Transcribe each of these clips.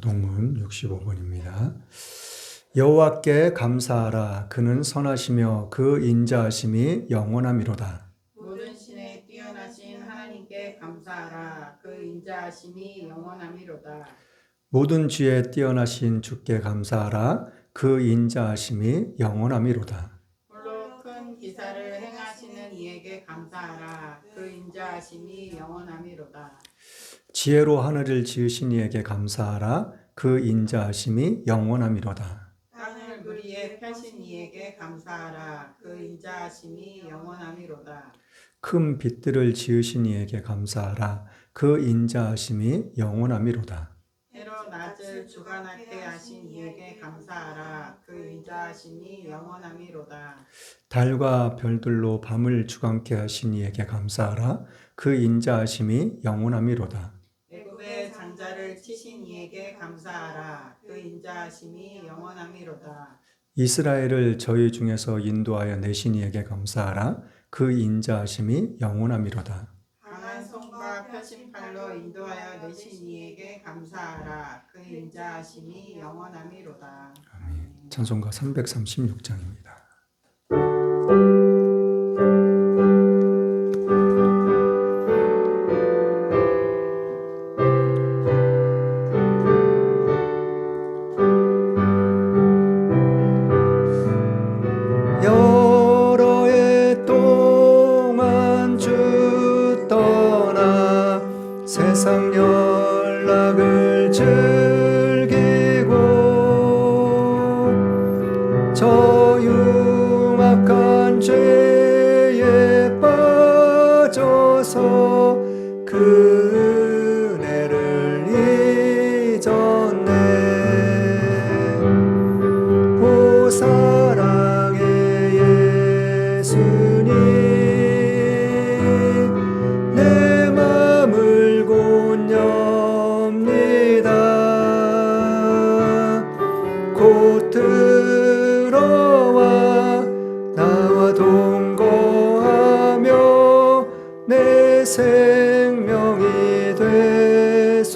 동문 65번입니다. 여호와께 감사하라. 그는 선하시며 그 인자하심이 영원함이로다. 모든 신에 뛰어나신 하나님께 감사하라. 그 인자하심이 영원함이로다. 모든 지에 뛰어나신 주께 감사하라. 그 인자하심이 영원함이로다. 홀로 큰 기사를 행하시는 이에게 감사하라. 그 인자하심이 영원함이로다. 지혜로 하늘을 지으신 이에게 감사하라. 그 인자하심이 영원함이로다. 땅을 물 위에 펴신 이에게 감사하라. 그 인자하심이 영원함이로다. 큰 빛들을 지으신 이에게 감사하라. 그 인자하심이 영원함이로다. 해로 낮을 주관하게 하신 이에게 감사하라. 그 인자하심이 영원함이로다. 달과 별들로 밤을 주관케 하신 이에게 감사하라. 그 인자하심이 영원함이로다. 애굽의 장자를 치신 이에게 감사하라. 그 인자하심이 영원함이로다. 이스라엘을 저희 중에서 인도하여 내신 이에게 감사하라. 그 인자하심이 영원함이로다. 강한 손과 펴신 팔로 인도하여 내신 이에게 감사하라. 그 인자하심이 영원함이로다. 아멘. 찬송가 336장입니다. 여러 해 동안 주 떠나 세상 연락을 즐기고 저 흉악한 죄에 빠져서 그 은혜를 잊었네. 오 사랑의 예수님, 내 맘을 곧 엽니다. 곧 들어와 나와 동거하며 내 생명이 되소서.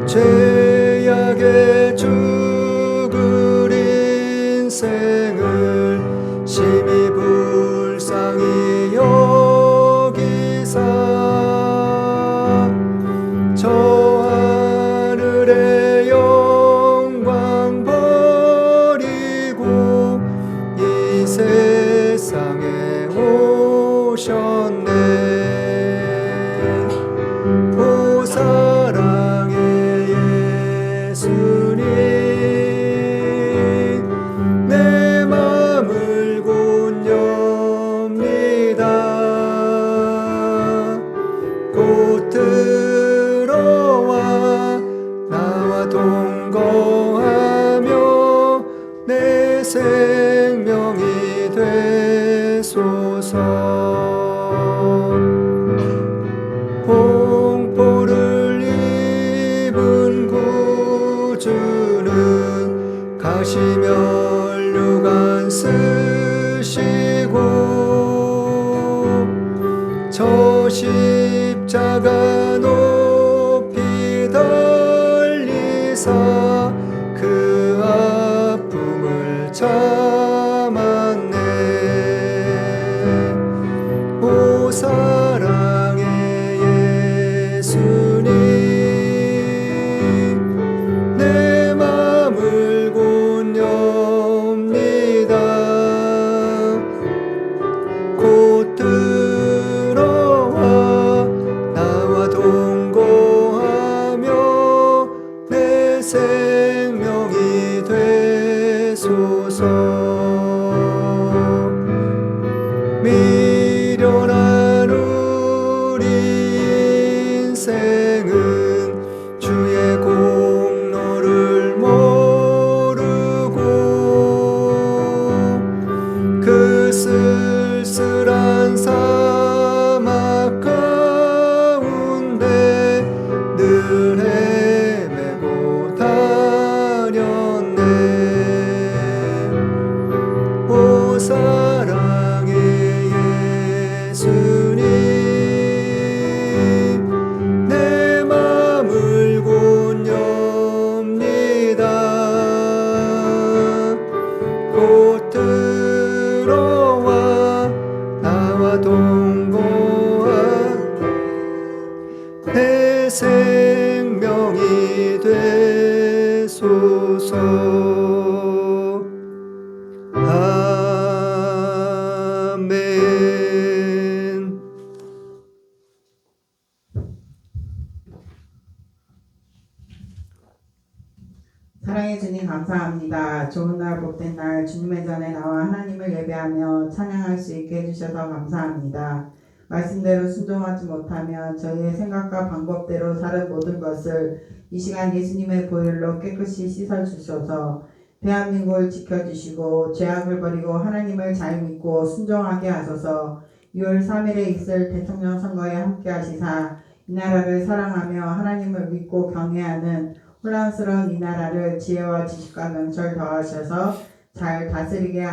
죄악에 죽을 인생을 심히 불쌍히 여기사 저 하늘의 영광 버리고 이 세상에 오셨네. 오 사랑의 예수님, 내 맘을 곧 엽니다. 곧 들어와 나와 동거하며 내 생명이 되소서. 공포를 입은 구주는 가시면류관 쓰시고 저 십자가 높이 달리사 그 아픔을 참았네. 오 사랑의 예수님, 내 맘을 곧 엽니다. 곧 들어와 나와 동거하며 사랑해 주님 감사합니다. 좋은 날 복된 날 주님의 전에 나와 하나님을 예배하며 찬양할 수 있게 해주셔서 감사합니다. 말씀대로 순종하지 못하면 저희의 생각과 방법대로 사는 모든 것을 이 시간 예수님의 보혈로 깨끗이 씻어주셔서 대한민국을 지켜주시고 죄악을 버리고 하나님을 잘 믿고 순종하게 하소서. 6월 3일에 있을 대통령 선거에 함께 하시사 이 나라를 사랑하며 하나님을 믿고 경외하는 혼란스러운 이 나라를 지혜와 지식과 명철 더하셔서 잘 다스리게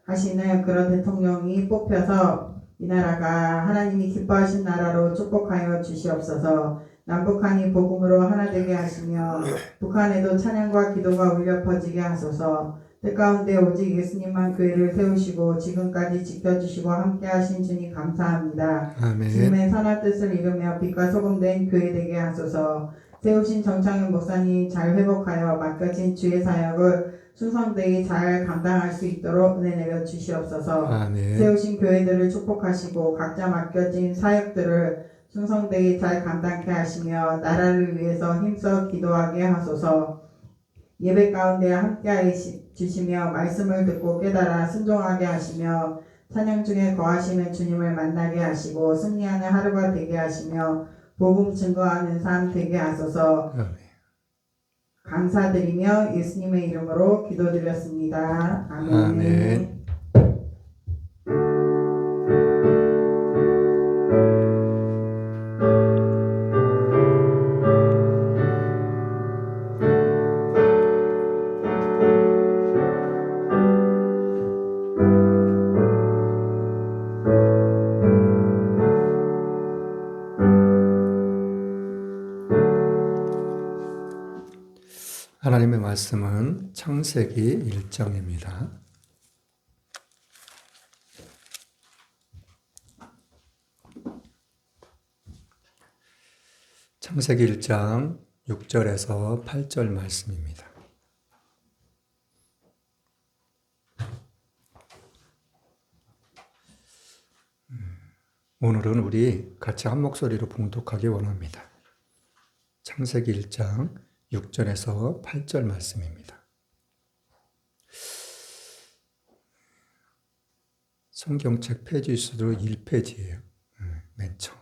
하시는 그런 대통령이 뽑혀서 이 나라가 하나님이 기뻐하신 나라로 축복하여 주시옵소서. 남북한이 복음으로 하나 되게 하시며 북한에도 찬양과 기도가 울려 퍼지게 하소서. 뜻가운데 오직 예수님만 교회를 세우시고 지금까지 지켜주시고 함께 하신 주님 감사합니다. 아멘. 주님의 선한 뜻을 이루며 빛과 소금 된 교회 되게 하소서. 세우신 정창현 목사님 잘 회복하여 맡겨진 주의 사역을 충성되이 잘 감당할 수 있도록 은혜 내려 주시옵소서. 아멘. 세우신 교회들을 축복하시고 각자 맡겨진 사역들을 충성되이 잘 감당케 하시며 나라를 위해서 힘써 기도하게 하소서. 예배 가운데 함께 주시며 말씀을 듣고 깨달아 순종하게 하시며 찬양 중에 거하시는 주님을 만나게 하시고 승리하는 하루가 되게 하시며 복음 증거하는 삶 되게 하소서. 아멘. 감사드리며 예수님의 이름으로 기도드렸습니다. 아멘. 아멘. 하나님의 말씀은 창세기 1장입니다. 창세기 1장 6절에서 8절 말씀입니다. 오늘은 우리 같이 한 목소리로 봉독하기 원합니다. 창세기 1장 6절에서 8절 말씀입니다. 성경책 페이지 수로 1페이지예요. 맨 처음.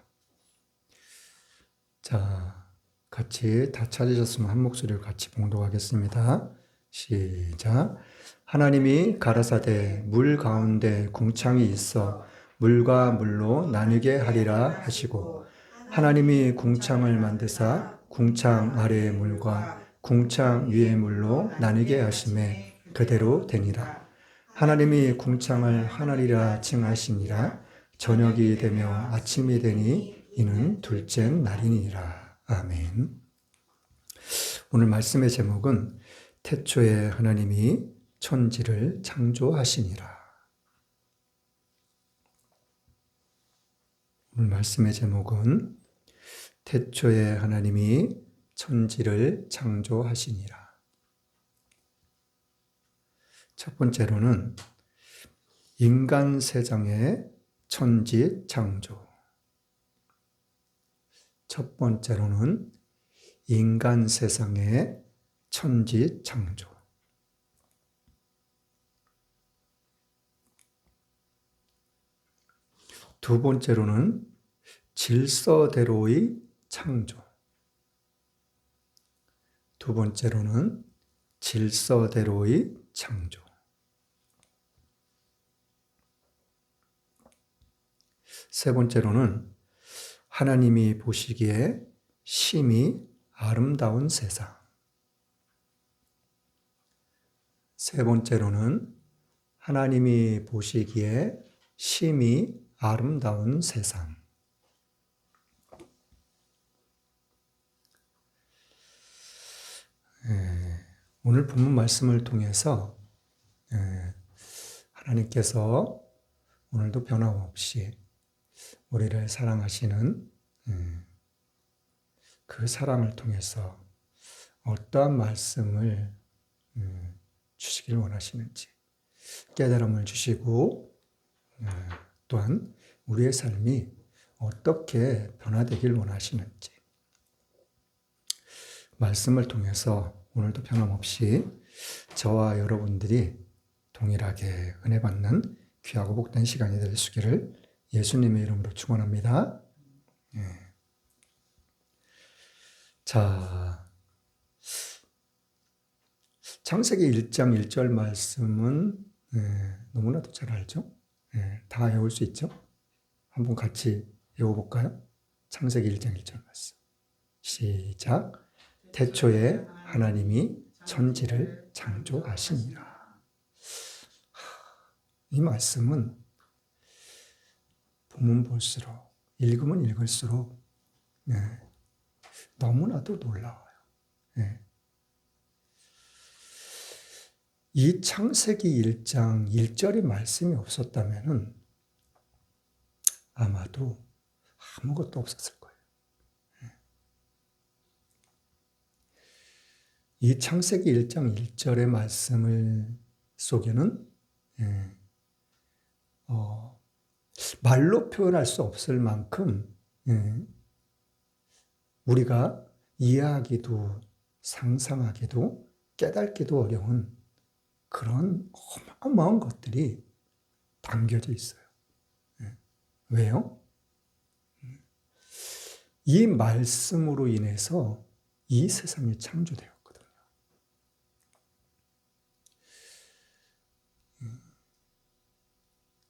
자, 같이 다 찾으셨으면 한 목소리로 같이 봉독하겠습니다. 시작. 하나님이 가라사대 물 가운데 궁창이 있어 물과 물로 나뉘게 하리라 하시고 하나님이 궁창을 만드사 궁창 아래의 물과 궁창 위의 물로 나뉘게 하심에 그대로 되니라. 하나님이 궁창을 하늘이라 칭하시니라. 저녁이 되며 아침이 되니 이는 둘째 날이니라. 아멘. 오늘 말씀의 제목은 태초에 하나님이 천지를 창조하시니라. 오늘 말씀의 제목은 태초에 하나님이 천지를 창조하시니라. 첫 번째로는 인간 세상의 천지 창조. 첫 번째로는 인간 세상의 천지 창조. 두 번째로는 질서대로의 창조. 두 번째로는 질서대로의 창조. 세 번째로는 하나님이 보시기에 심히 아름다운 세상. 세 번째로는 하나님이 보시기에 심히 아름다운 세상. 오늘 본문 말씀을 통해서 하나님께서 오늘도 변함없이 우리를 사랑하시는 그 사랑을 통해서 어떠한 말씀을 주시길 원하시는지 깨달음을 주시고 또한 우리의 삶이 어떻게 변화되길 원하시는지 말씀을 통해서 오늘도 변함없이 저와 여러분들이 동일하게 은혜 받는 귀하고 복된 시간이 될 수 있기를 예수님의 이름으로 축원합니다. 자, 창세기 1장 1절 말씀은 너무나도 잘 알죠? 다 외울 수 있죠? 한번 같이 외워볼까요? 창세기 1장 1절 말씀. 시작. 태초에 하나님이 천지를 창조하시니라. 이 말씀은 보면 볼수록, 읽으면 읽을수록 너무나도 놀라워요. 이 창세기 1장 1절의 말씀이 없었다면 아마도 아무것도 없었을 거예요. 이 창세기 1장 1절의 말씀을 속에는 말로 표현할 수 없을 만큼 우리가 이해하기도 상상하기도 깨닫기도 어려운 그런 어마어마한 것들이 담겨져 있어요. 왜요? 이 말씀으로 인해서 이 세상이 창조되었거든요.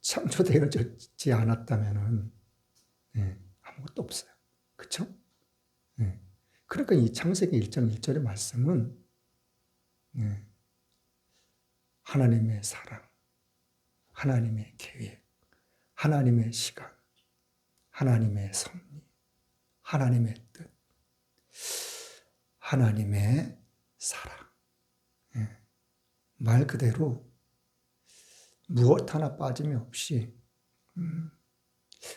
창조되어지지 않았다면 아무것도 없어요. 그렇죠? 그러니까 이 창세기 1장 1절의 말씀은 하나님의 사랑, 하나님의 계획, 하나님의 시간, 하나님의 섭리, 하나님의 뜻, 하나님의 사랑. 말 그대로 무엇 하나 빠짐이 없이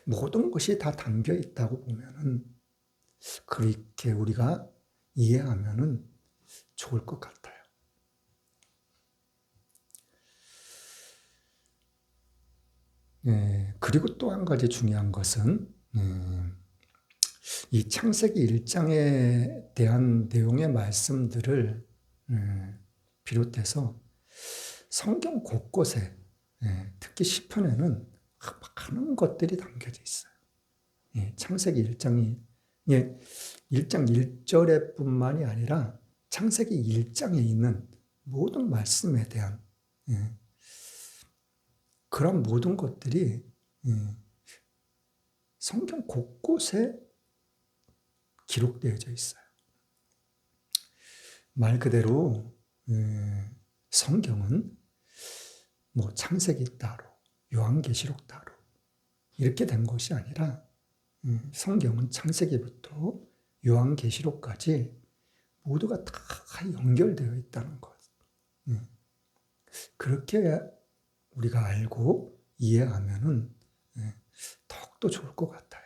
모든 것이 다 담겨 있다고 보면은 그렇게 우리가 이해하면은 좋을 것 같아요. 그리고 또 한 가지 중요한 것은 이 창세기 1장에 대한 내용의 말씀들을 비롯해서 성경 곳곳에 특히 시편에는 많은 것들이 담겨져 있어요. 창세기 1장이 1장 1절에 뿐만이 아니라 창세기 1장에 있는 모든 말씀에 대한 그런 모든 것들이 성경 곳곳에 기록되어져 있어요. 말 그대로 성경은 뭐 창세기 따로, 요한계시록 따로 이렇게 된 것이 아니라 성경은 창세기부터 요한계시록까지 모두가 다 연결되어 있다는 것. 그렇게 우리가 알고 이해하면은 더욱더 좋을 것 같아요.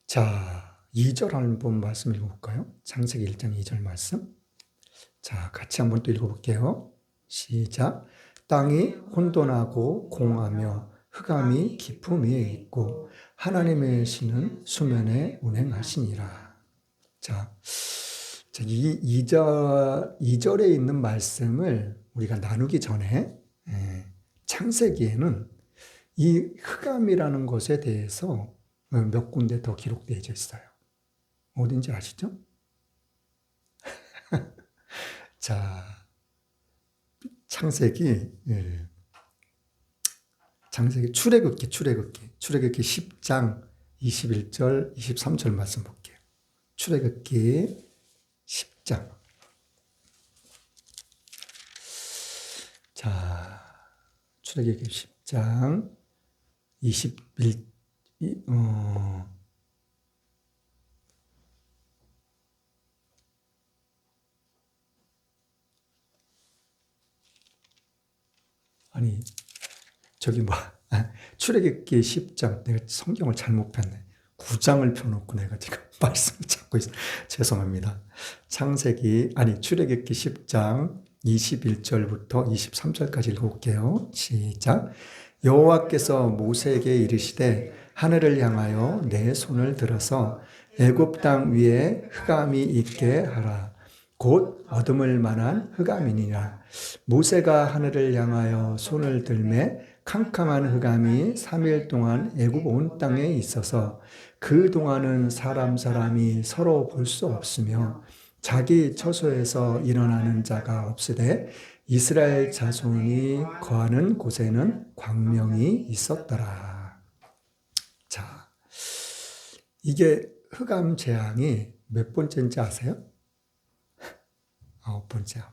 자, 2절 한번 말씀 읽어볼까요? 창세기 1장 2절 말씀. 자, 같이 한번 또 읽어볼게요. 시작. 땅이 혼돈하고 공하며 흑암이 깊음 위에 있고 하나님의 신은 수면에 운행하시니라. 자, 이 2절에 있는 말씀을 우리가 나누기 전에 창세기에는 이 흑암이라는 것에 대해서 몇 군데 더 기록되어 있어요. 어딘지 아시죠? 자, 창세기 출애굽기 10장 21절 23절 말씀 볼게요. 출애굽기 10장. 자, 출애굽기 10장 21 아니 저기 출애굽기 10장 내가 성경을 잘못 폈네. 9장을 펴놓고 내가 지금 말씀을 찾고 있어요. 죄송합니다. 출애굽기 10장 21절부터 23절까지 읽어볼게요. 시작. 여호와께서 모세에게 이르시되 하늘을 향하여 내 손을 들어서 애굽 땅 위에 흑암이 있게 하라. 곧 얻음을 만한 흑암이니라. 모세가 하늘을 향하여 손을 들매 캄캄한 흑암이 3일 동안 애굽 온 땅에 있어서 그 동안은 사람이 서로 볼 수 없으며 자기 처소에서 일어나는 자가 없으되 이스라엘 자손이 거하는 곳에는 광명이 있었더라. 자, 이게 흑암 재앙이 몇 번째인지 아세요? 9번째.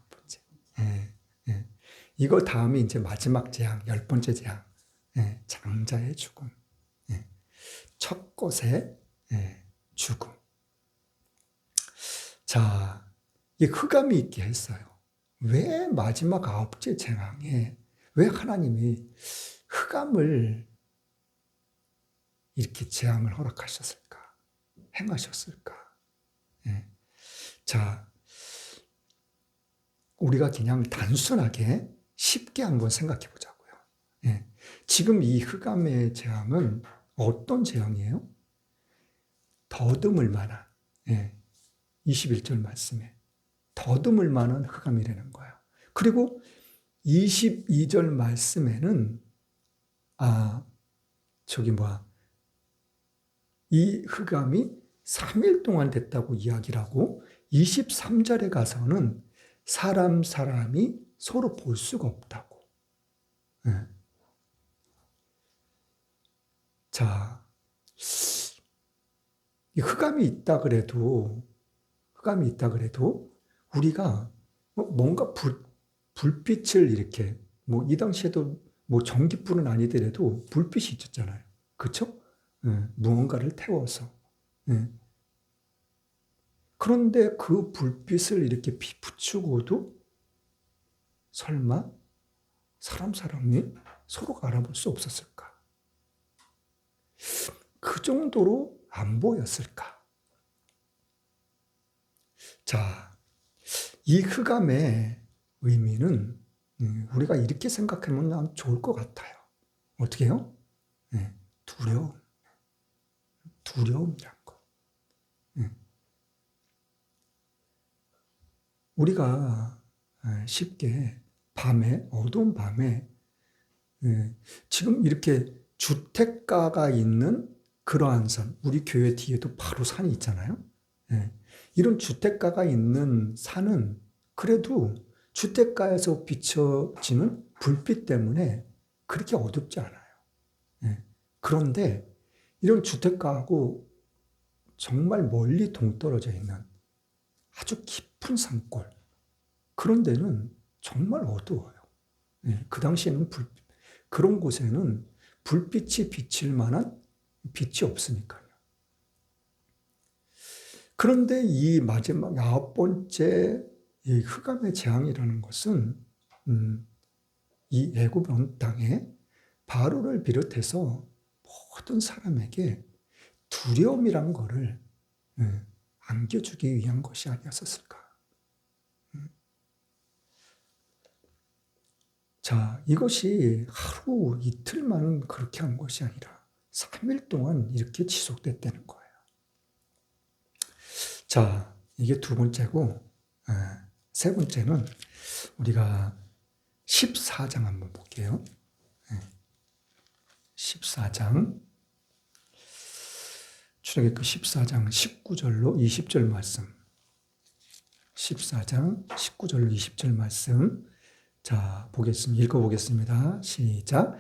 예, 예. 이거 다음이 이제 마지막 재앙, 10번째 재앙. 예, 장자의 죽음. 예. 첫 것의 죽음. 자, 이 흑암이 있게 했어요. 왜 마지막 9째 재앙에 왜 하나님이 흑암을 이렇게 재앙을 허락하셨을까? 행하셨을까? 예. 자, 우리가 그냥 단순하게 쉽게 한번 생각해 보자고요. 예. 지금 이 흑암의 재앙은 어떤 재앙이에요? 더듬을 만한, 21절 말씀에 더듬을 만한 흑암이라는 거야. 그리고 22절 말씀에는 이 흑암이 3일 동안 됐다고 이야기를 하고 23절에 가서는 사람이 서로 볼 수가 없다고. 네. 자, 이 흑암이 있다 그래도 우리가 뭔가 불빛을 이렇게 이 당시에도 전기불은 아니더라도 불빛이 있었잖아요. 그렇죠? 무언가를 태워서. 그런데 그 불빛을 이렇게 비추고도 설마 사람이 서로가 알아볼 수 없었을까? 그 정도로 안 보였을까? 자, 이 흑암의 의미는 우리가 이렇게 생각하면 좋을 것 같아요. 어떻게 해요? 두려움이란 거. 우리가 쉽게 어두운 밤에 지금 이렇게 주택가가 있는 그러한 산, 우리 교회 뒤에도 바로 산이 있잖아요. 이런 주택가가 있는 산은 그래도 주택가에서 비춰지는 불빛 때문에 그렇게 어둡지 않아요. 그런데 이런 주택가하고 정말 멀리 동떨어져 있는 아주 깊은 산골, 그런 데는 정말 어두워요. 그 당시에는 그런 곳에는 불빛이 비칠 만한 빛이 없으니까요. 그런데 이 마지막 9번째 이 흑암의 재앙이라는 것은 이 애굽 온 땅에 바로를 비롯해서 모든 사람에게 두려움이란 거를 안겨주기 위한 것이 아니었을까. 자, 이것이 하루 이틀만 그렇게 한 것이 아니라 3일 동안 이렇게 지속됐다는 거예요. 자, 이게 두 번째고, 세 번째는 우리가 14장 한번 볼게요. 14장. 출애굽기 14장 19절로 20절 말씀. 14장 19절로 20절 말씀. 자, 읽어보겠습니다. 시작.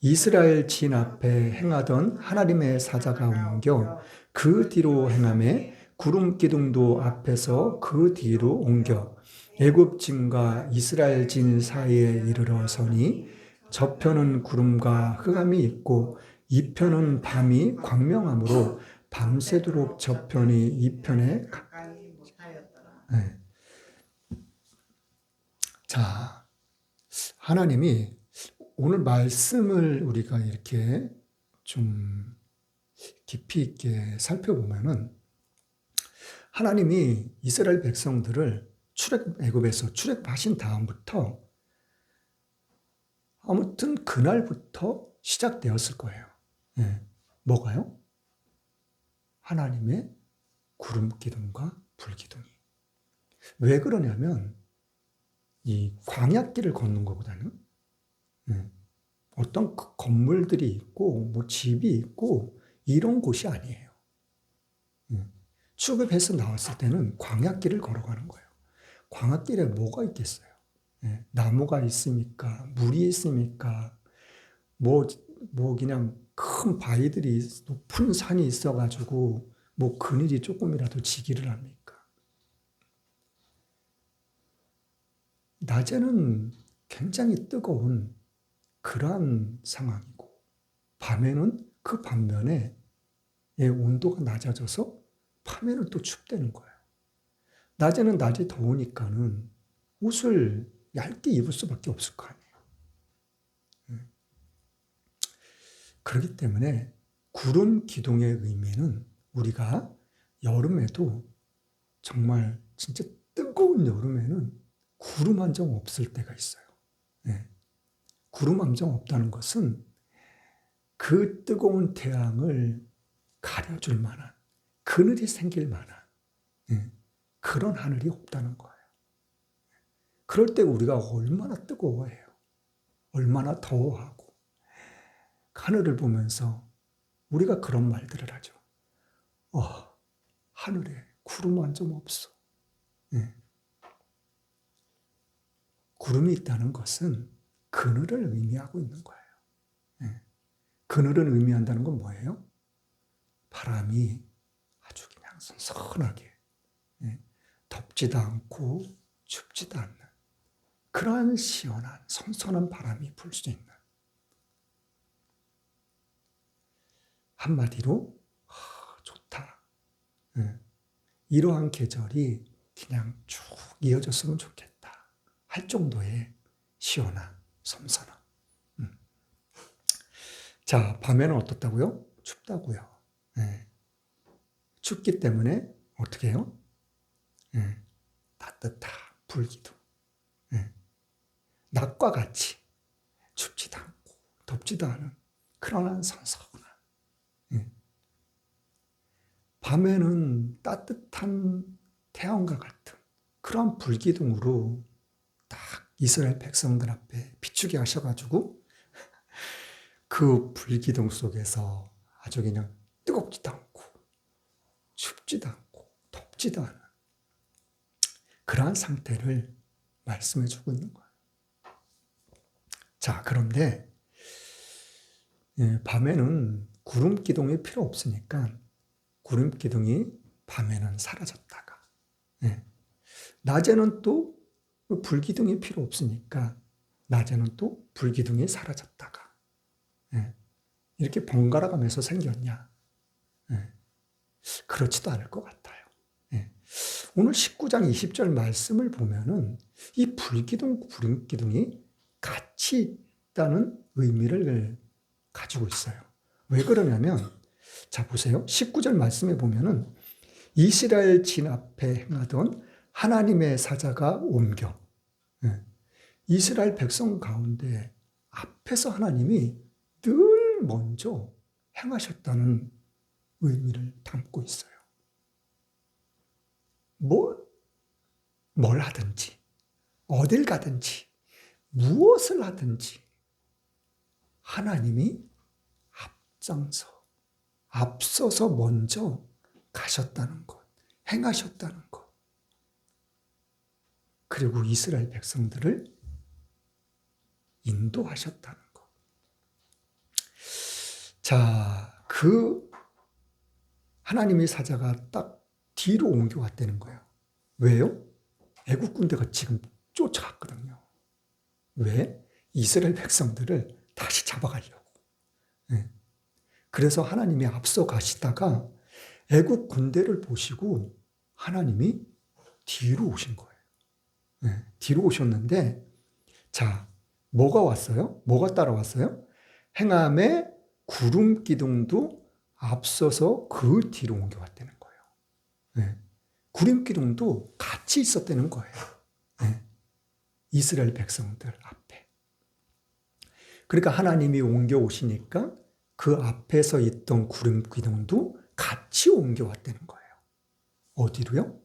이스라엘 진 앞에 행하던 하나님의 사자가 옮겨 그 뒤로 행하매 구름 기둥도 앞에서 그 뒤로 옮겨 애굽 진과 이스라엘 진 사이에 이르러 서니 저편은 구름과 흑암이 있고 이편은 밤이 광명하므로 밤새도록 저편이 이편에 가까이 못하였더라. 자, 하나님이 오늘 말씀을 우리가 이렇게 좀 깊이 있게 살펴보면은 하나님이 이스라엘 백성들을 애굽에서 출애굽하신 다음부터 아무튼 그날부터 시작되었을 거예요. 예. 뭐가요? 하나님의 구름 기둥과 불 기둥이. 왜 그러냐면 이 광야길을 걷는 것보다는 어떤 건물들이 있고 뭐 집이 있고 이런 곳이 아니에요. 출애굽해서 나왔을 때는 광야길을 걸어가는 거예요. 광야길에 뭐가 있겠어요? 나무가 있습니까? 물이 있습니까? 뭐 그냥 큰 바위들이 높은 산이 있어가지고 뭐 그늘이 조금이라도 지기를 합니까? 낮에는 굉장히 뜨거운 그러한 상황이고 밤에는 그 반면에 온도가 낮아져서 밤에는 또 춥다는 거예요. 낮에는 낮이 더우니까는 옷을 얇게 입을 수밖에 없을 거 아니에요. 그렇기 때문에 구름 기둥의 의미는 우리가 여름에도 정말 진짜 뜨거운 여름에는 구름 한 점 없을 때가 있어요. 구름 한 점 없다는 것은 그 뜨거운 태양을 가려줄 만한 그늘이 생길 만한 그런 하늘이 없다는 거예요. 그럴 때 우리가 얼마나 뜨거워해요. 얼마나 더워하고 하늘을 보면서 우리가 그런 말들을 하죠. 하늘에 구름 한 점 없어. 구름이 있다는 것은 그늘을 의미하고 있는 거예요. 그늘을 의미한다는 건 뭐예요? 바람이 아주 그냥 선선하게 덥지도 않고 춥지도 않는 그러한 시원한 선선한 바람이 불 수 있는 한마디로 좋다. 이러한 계절이 그냥 쭉 이어졌으면 좋겠다 할 정도의 시원한 선선함. 자, 밤에는 어떻다고요? 춥다고요. 춥기 때문에 어떻게 해요? 따뜻한 불기둥. 낮과 같이 춥지도 않고 덥지도 않은 그러한 선선한. 밤에는 따뜻한 태양과 같은 그런 불기둥으로 딱 이스라엘 백성들 앞에 비추게 하셔가지고 그 불기둥 속에서 아주 그냥 뜨겁지도 않고 춥지도 않고 덥지도 않은 그러한 상태를 말씀해 주고 있는 거예요. 자, 그런데 밤에는 구름 기둥이 필요 없으니까 구름 기둥이 밤에는 사라졌다가 낮에는 또 불기둥이 필요 없으니까 낮에는 또 불기둥이 사라졌다가 이렇게 번갈아 가면서 생겼냐? 그렇지도 않을 것 같아요. 오늘 19장 20절 말씀을 보면은 이 불기둥, 구름 기둥이 같이 있다는 의미를 가지고 있어요. 왜 그러냐면, 자, 보세요. 19절 말씀에 보면은 이스라엘 진 앞에 행하던 하나님의 사자가 옮겨. 이스라엘 백성 가운데 앞에서 하나님이 늘 먼저 행하셨다는 의미를 담고 있어요. 뭘 하든지, 어딜 가든지, 무엇을 하든지 하나님이 앞서서 먼저 가셨다는 것, 행하셨다는 것. 그리고 이스라엘 백성들을 인도하셨다는 것. 자, 그 하나님의 사자가 딱 뒤로 옮겨왔다는 거예요. 왜요? 애국 군대가 지금 쫓아갔거든요. 왜? 이스라엘 백성들을 다시 잡아가려고. 그래서 하나님이 앞서 가시다가 애국 군대를 보시고 하나님이 뒤로 오신 거예요. 뒤로 오셨는데, 자, 뭐가 왔어요? 뭐가 따라왔어요? 행함의 구름 기둥도 앞서서 그 뒤로 옮겨왔다는 거예요. 구름 기둥도 같이 있었다는 거예요. 이스라엘 백성들 앞에. 그러니까 하나님이 옮겨 오시니까 그 앞에서 있던 구름 기둥도 같이 옮겨왔다는 거예요. 어디로요?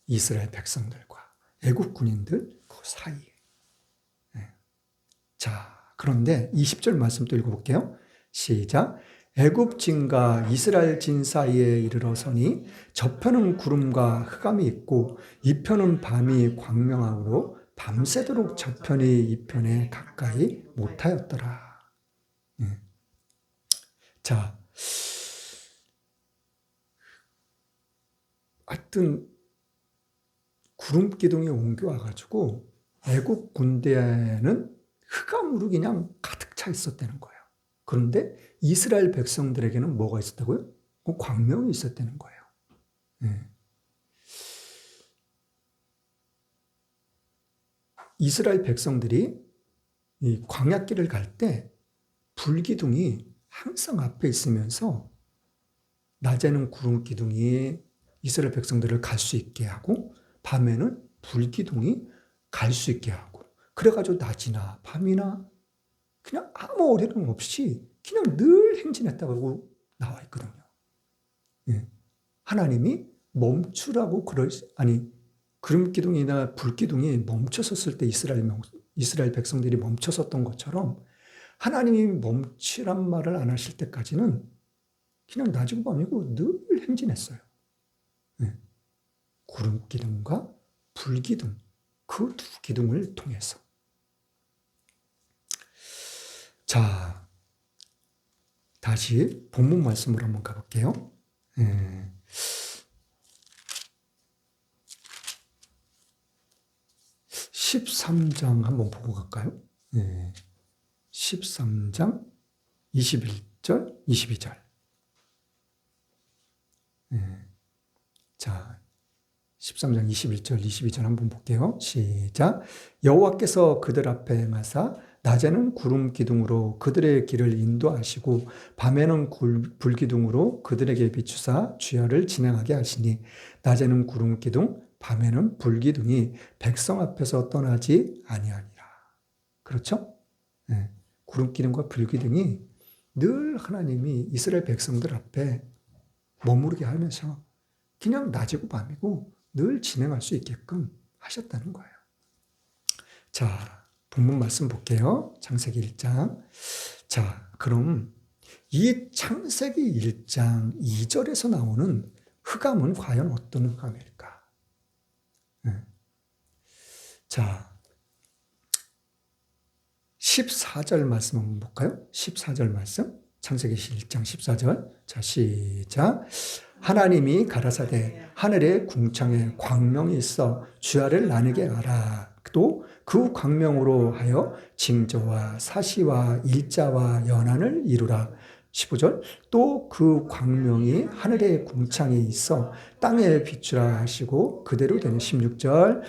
이스라엘 백성들과 애국 군인들 그 사이에. 네. 자, 그런데 20절 말씀 또 읽어볼게요. 시작. 애굽 진과 이스라엘 진 사이에 이르러서니 저편은 구름과 흑암이 있고 이편은 밤이 광명하므로 밤새도록 저편이 이편에 가까이 못하였더라. 자, 하여튼 구름 기둥이 옮겨와가지고 애국 군대에는 흑암으로 그냥 가득 차 있었다는 거예요. 그런데 이스라엘 백성들에게는 뭐가 있었다고요? 광명이 있었다는 거예요. 네. 이스라엘 백성들이 이 광야길을 갈 때 불기둥이 항상 앞에 있으면서 낮에는 구름 기둥이 이스라엘 백성들을 갈 수 있게 하고 밤에는 불기둥이 갈 수 있게 하고 그래가지고 낮이나 밤이나 그냥 아무 어려움 없이 그냥 늘 행진했다고 나와 있거든요. 예. 하나님이 멈추라고 구름 기둥이나 불 기둥이 멈춰섰을 때 이스라엘 백성들이 멈춰섰던 것처럼 하나님이 멈추란 말을 안 하실 때까지는 그냥 낮이고 밤이고 늘 행진했어요. 예. 구름 기둥과 불 기둥, 그 두 기둥을 통해서. 자, 다시 본문 말씀으로 한번 가볼게요. 13장 한번 보고 갈까요? 13장 21절, 22절. 자, 13장 21절, 22절 한번 볼게요. 시작. 여호와께서 그들 앞에 행하사 낮에는 구름 기둥으로 그들의 길을 인도하시고 밤에는 불기둥으로 그들에게 비추사 주야를 진행하게 하시니 낮에는 구름 기둥, 밤에는 불기둥이 백성 앞에서 떠나지 아니하니라. 그렇죠? 네. 구름 기둥과 불기둥이 늘 하나님이 이스라엘 백성들 앞에 머무르게 하면서 그냥 낮이고 밤이고 늘 진행할 수 있게끔 하셨다는 거예요. 자, 본문 말씀 볼게요. 창세기 1장. 자, 그럼 이 창세기 1장 2절에서 나오는 흑암은 과연 어떤 흑암일까? 자, 14절 말씀 한번 볼까요? 14절 말씀. 창세기 1장 14절. 자, 시작. 하나님이 가라사대 하늘의 궁창에 광명이 있어 주야를 나누게 하라. 또 그 광명으로 하여 징조와 사시와 일자와 연한을 이루라. 15절. 또 그 광명이 하늘의 궁창에 있어 땅에 비추라 하시고 그대로 되는 16절.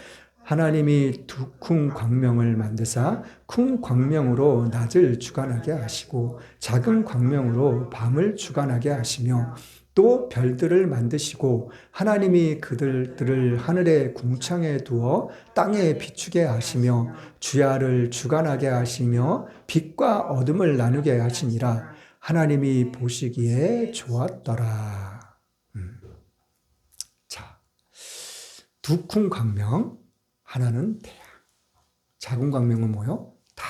하나님이 두 큰 광명을 만드사 큰 광명으로 낮을 주관하게 하시고 작은 광명으로 밤을 주관하게 하시며 또 별들을 만드시고 하나님이 그들을 하늘의 궁창에 두어 땅에 비추게 하시며 주야를 주관하게 하시며 빛과 어둠을 나누게 하시니라. 하나님이 보시기에 좋았더라. 자, 두 큰 광명, 하나는 태양, 작은 광명은 뭐요? 달.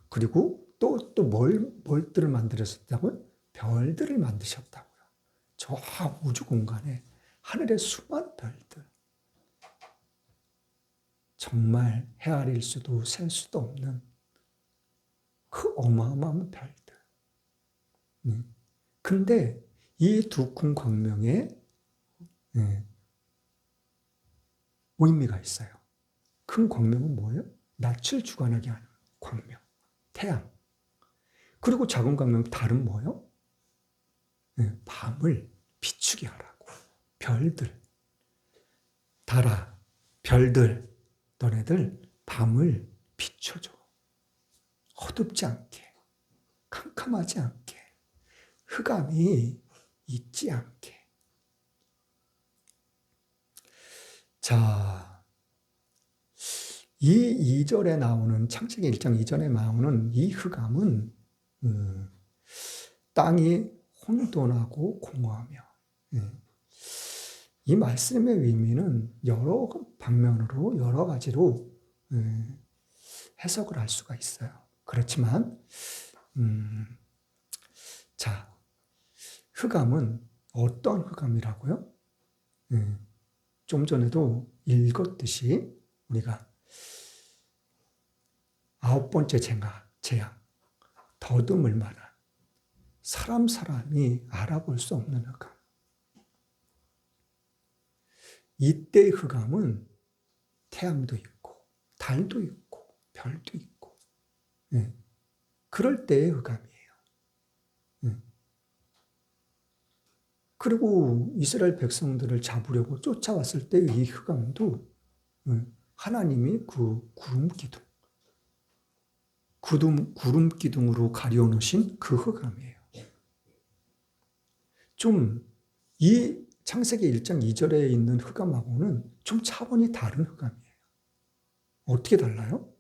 그리고 또 뭘들을 만들었다고요? 별들을 만드셨다고요. 저 우주 공간에 하늘의 수많은 별들. 정말 헤아릴 수도 셀 수도 없는 그 어마어마한 별들. 근데 이 두 큰 광명에 의미가 있어요. 큰 광명은 뭐예요? 낯을 주관하게 하는 광명, 태양. 그리고 작은 광명, 달은 뭐예요? 밤을 비추게 하라고. 별들. 달아, 별들, 너네들 밤을 비춰줘. 어둡지 않게, 캄캄하지 않게, 흑암이 있지 않게. 자, 이 2절에 나오는 창세기 1장 2절에 나오는 이 흑암은 땅이 혼돈하고 공허하며, 이 말씀의 의미는 여러 방면으로 여러 가지로 해석을 할 수가 있어요. 그렇지만 자, 흑암은 어떤 흑암이라고요? 좀 전에도 읽었듯이 우리가 9번째 재앙, 더듬을 만한 사람이 알아볼 수 없는 흑암. 이때의 흑암은 태양도 있고 달도 있고 별도 있고, 그럴 때의 흑암이에요. 그리고 이스라엘 백성들을 잡으려고 쫓아왔을 때 이 흑암도 하나님이 그 구름 기둥으로 가려놓으신 그 흑암이에요. 좀 이 창세기 1장 2절에 있는 흑암하고는 좀 차원이 다른 흑암이에요. 어떻게 달라요?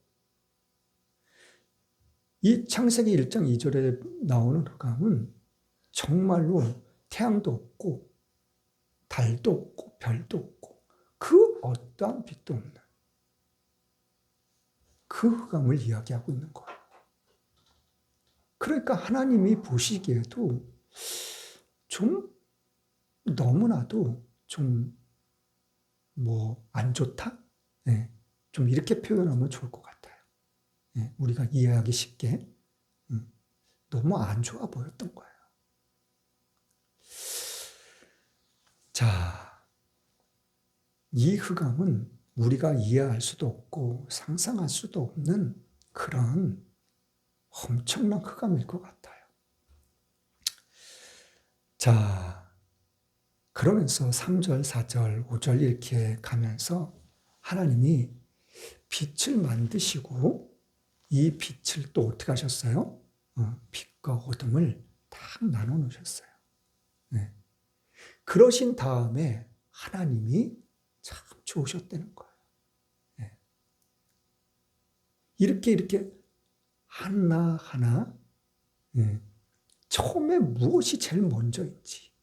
이 창세기 1장 2절에 나오는 흑암은 정말로 태양도 없고 달도 없고 별도 없고 그 어떠한 빛도 없는 그 흑암을 이야기하고 있는 거예요. 그러니까 하나님이 보시기에도 좀 너무나도 좀 안 좋다? 좀 이렇게 표현하면 좋을 것 같아요. 우리가 이해하기 쉽게 너무 안 좋아 보였던 거예요. 자, 이 흑암은 우리가 이해할 수도 없고 상상할 수도 없는 그런 엄청난 흑암일 것 같아요. 자, 그러면서 3절, 4절, 5절 이렇게 가면서 하나님이 빛을 만드시고 이 빛을 또 어떻게 하셨어요? 빛과 어둠을 딱 나눠 놓으셨어요. 그러신 다음에 하나님이 참 좋으셨다는 거예요. 이렇게 하나하나 처음에 무엇이 제일 먼저인지,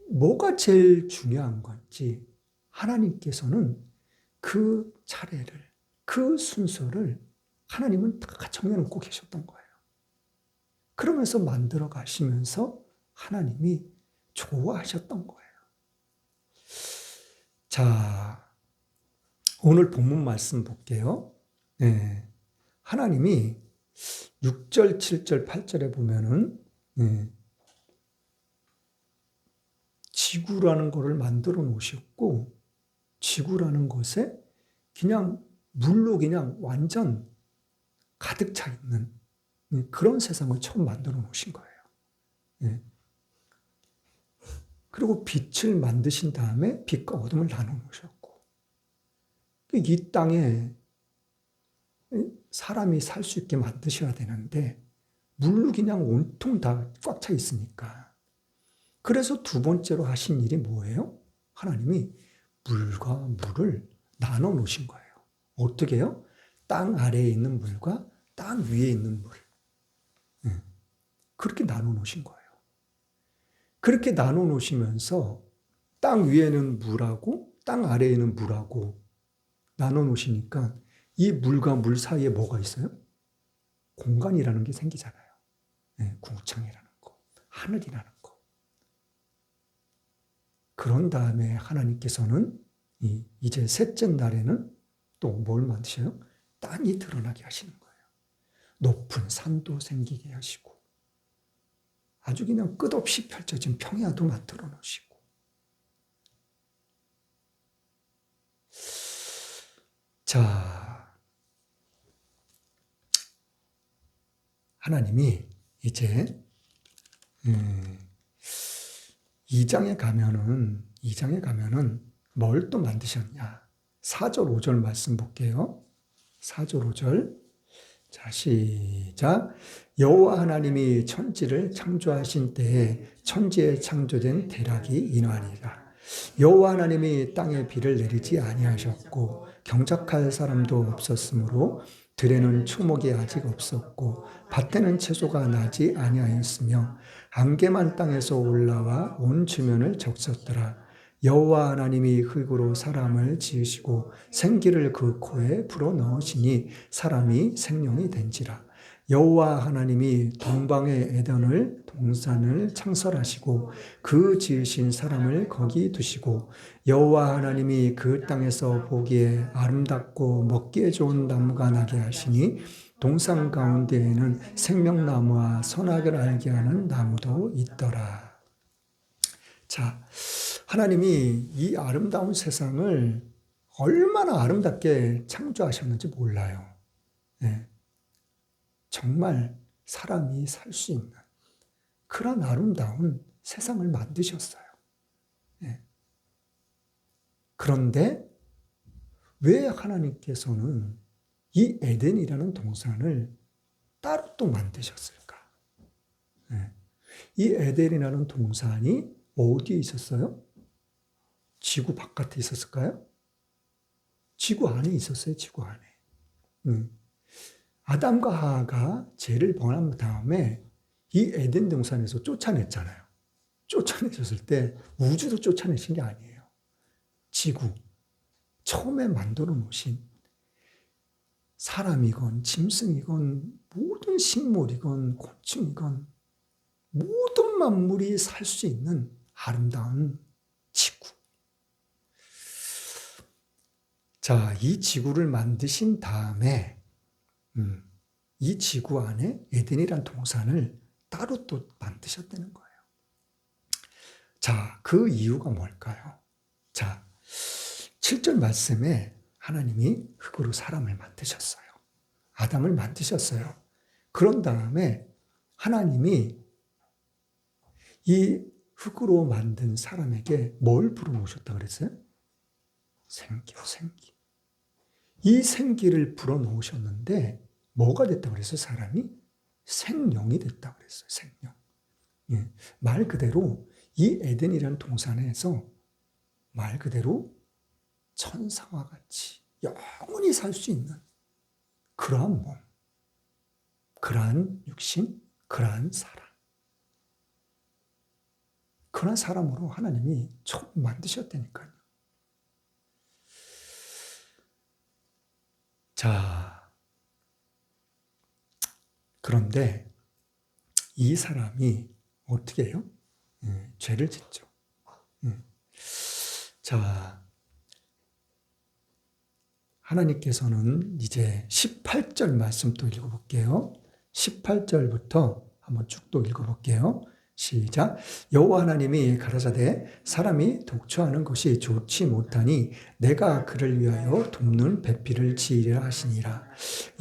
뭐가 제일 중요한 건지 하나님께서는 그 차례를, 그 순서를 하나님은 다 정해놓고 계셨던 거예요. 그러면서 만들어 가시면서 하나님이 좋아하셨던 거예요. 자, 오늘 본문 말씀 볼게요. 하나님이 6절, 7절, 8절에 보면은 지구라는 것을 만들어 놓으셨고, 지구라는 것에 그냥 물로 그냥 완전 가득 차 있는 그런 세상을 처음 만들어 놓으신 거예요. 그리고 빛을 만드신 다음에 빛과 어둠을 나눠 놓으셨고, 이 땅에 사람이 살 수 있게 만드셔야 되는데 물로 그냥 온통 다 꽉 차 있으니까, 그래서 두 번째로 하신 일이 뭐예요? 하나님이 물과 물을 나눠 놓으신 거예요. 어떻게 해요? 땅 아래에 있는 물과 땅 위에 있는 물. 그렇게 나눠 놓으신 거예요. 그렇게 나눠 놓으시면서 땅 위에는 물하고 땅 아래에는 물하고 나눠 놓으시니까 이 물과 물 사이에 뭐가 있어요? 공간이라는 게 생기잖아요. 궁창이라는 거, 하늘이라는 거. 그런 다음에 하나님께서는 이제 셋째 날에는 또 뭘 만드셔요? 땅이 드러나게 하시는 거예요. 높은 산도 생기게 하시고, 아주 그냥 끝없이 펼쳐진 평야도 만들어 놓으시고. 자, 하나님이 이제 2장에 가면은 뭘 또 만드셨냐? 4절, 5절 말씀 볼게요. 4절, 5절. 자, 시작. 여호와 하나님이 천지를 창조하신 때에 천지에 창조된 대락이 이러하니라. 여호와 하나님이 땅에 비를 내리지 아니하셨고 경작할 사람도 없었으므로 들에는 추목이 아직 없었고 밭에는 채소가 나지 아니하였으며 안개만 땅에서 올라와 온 주면을 적셨더라. 여호와 하나님이 흙으로 사람을 지으시고 생기를 그 코에 불어넣으시니 사람이 생명이 된지라. 여호와 하나님이 동방의 에덴을 동산을 창설하시고 그 지으신 사람을 거기 두시고 여호와 하나님이 그 땅에서 보기에 아름답고 먹기에 좋은 나무가 나게 하시니 동산 가운데에는 생명나무와 선악을 알게 하는 나무도 있더라. 자, 하나님이 이 아름다운 세상을 얼마나 아름답게 창조하셨는지 몰라요. 네. 정말 사람이 살 수 있는 그런 아름다운 세상을 만드셨어요. 네. 그런데 왜 하나님께서는 이 에덴이라는 동산을 따로 또 만드셨을까? 네. 이 에덴이라는 동산이 어디에 있었어요? 지구 바깥에 있었을까요? 지구 안에 있었어요. 지구 안에. 아담과 하와가 죄를 범한 다음에 이 에덴 동산에서 쫓아냈잖아요. 쫓아내셨을 때 우주도 쫓아내신 게 아니에요. 지구, 처음에 만들어 놓으신 사람이건 짐승이건 모든 식물이건 곤충이건 모든 만물이 살 수 있는 아름다운 지구. 자, 이 지구를 만드신 다음에 이 지구 안에 에덴이란 동산을 따로 또 만드셨다는 거예요. 자, 그 이유가 뭘까요? 자, 7절 말씀에 하나님이 흙으로 사람을 만드셨어요. 아담을 만드셨어요. 그런 다음에 하나님이 이 흙으로 만든 사람에게 뭘 불어넣으셨다고 그랬어요? 생기요, 생기. 이 생기를 불어넣으셨는데 뭐가 됐다고 그랬어요? 사람이 생명이 됐다고 그랬어요. 생명. 예. 말 그대로 이 에덴이라는 동산에서 말 그대로 천사와 같이 영원히 살 수 있는 그러한 몸, 그러한 육신, 그러한 사람. 그러한 사람으로 하나님이 처음 만드셨다니까요. 자, 그런데 이 사람이 어떻게 해요? 죄를 짓죠. 자, 하나님께서는 이제 18절 말씀 또 읽어볼게요. 18절부터 한번 쭉 또 읽어볼게요. 시작. 여호와 하나님이 가라사대 사람이 독초하는 것이 좋지 못하니 내가 그를 위하여 돕는 배필을 지으려 하시니라.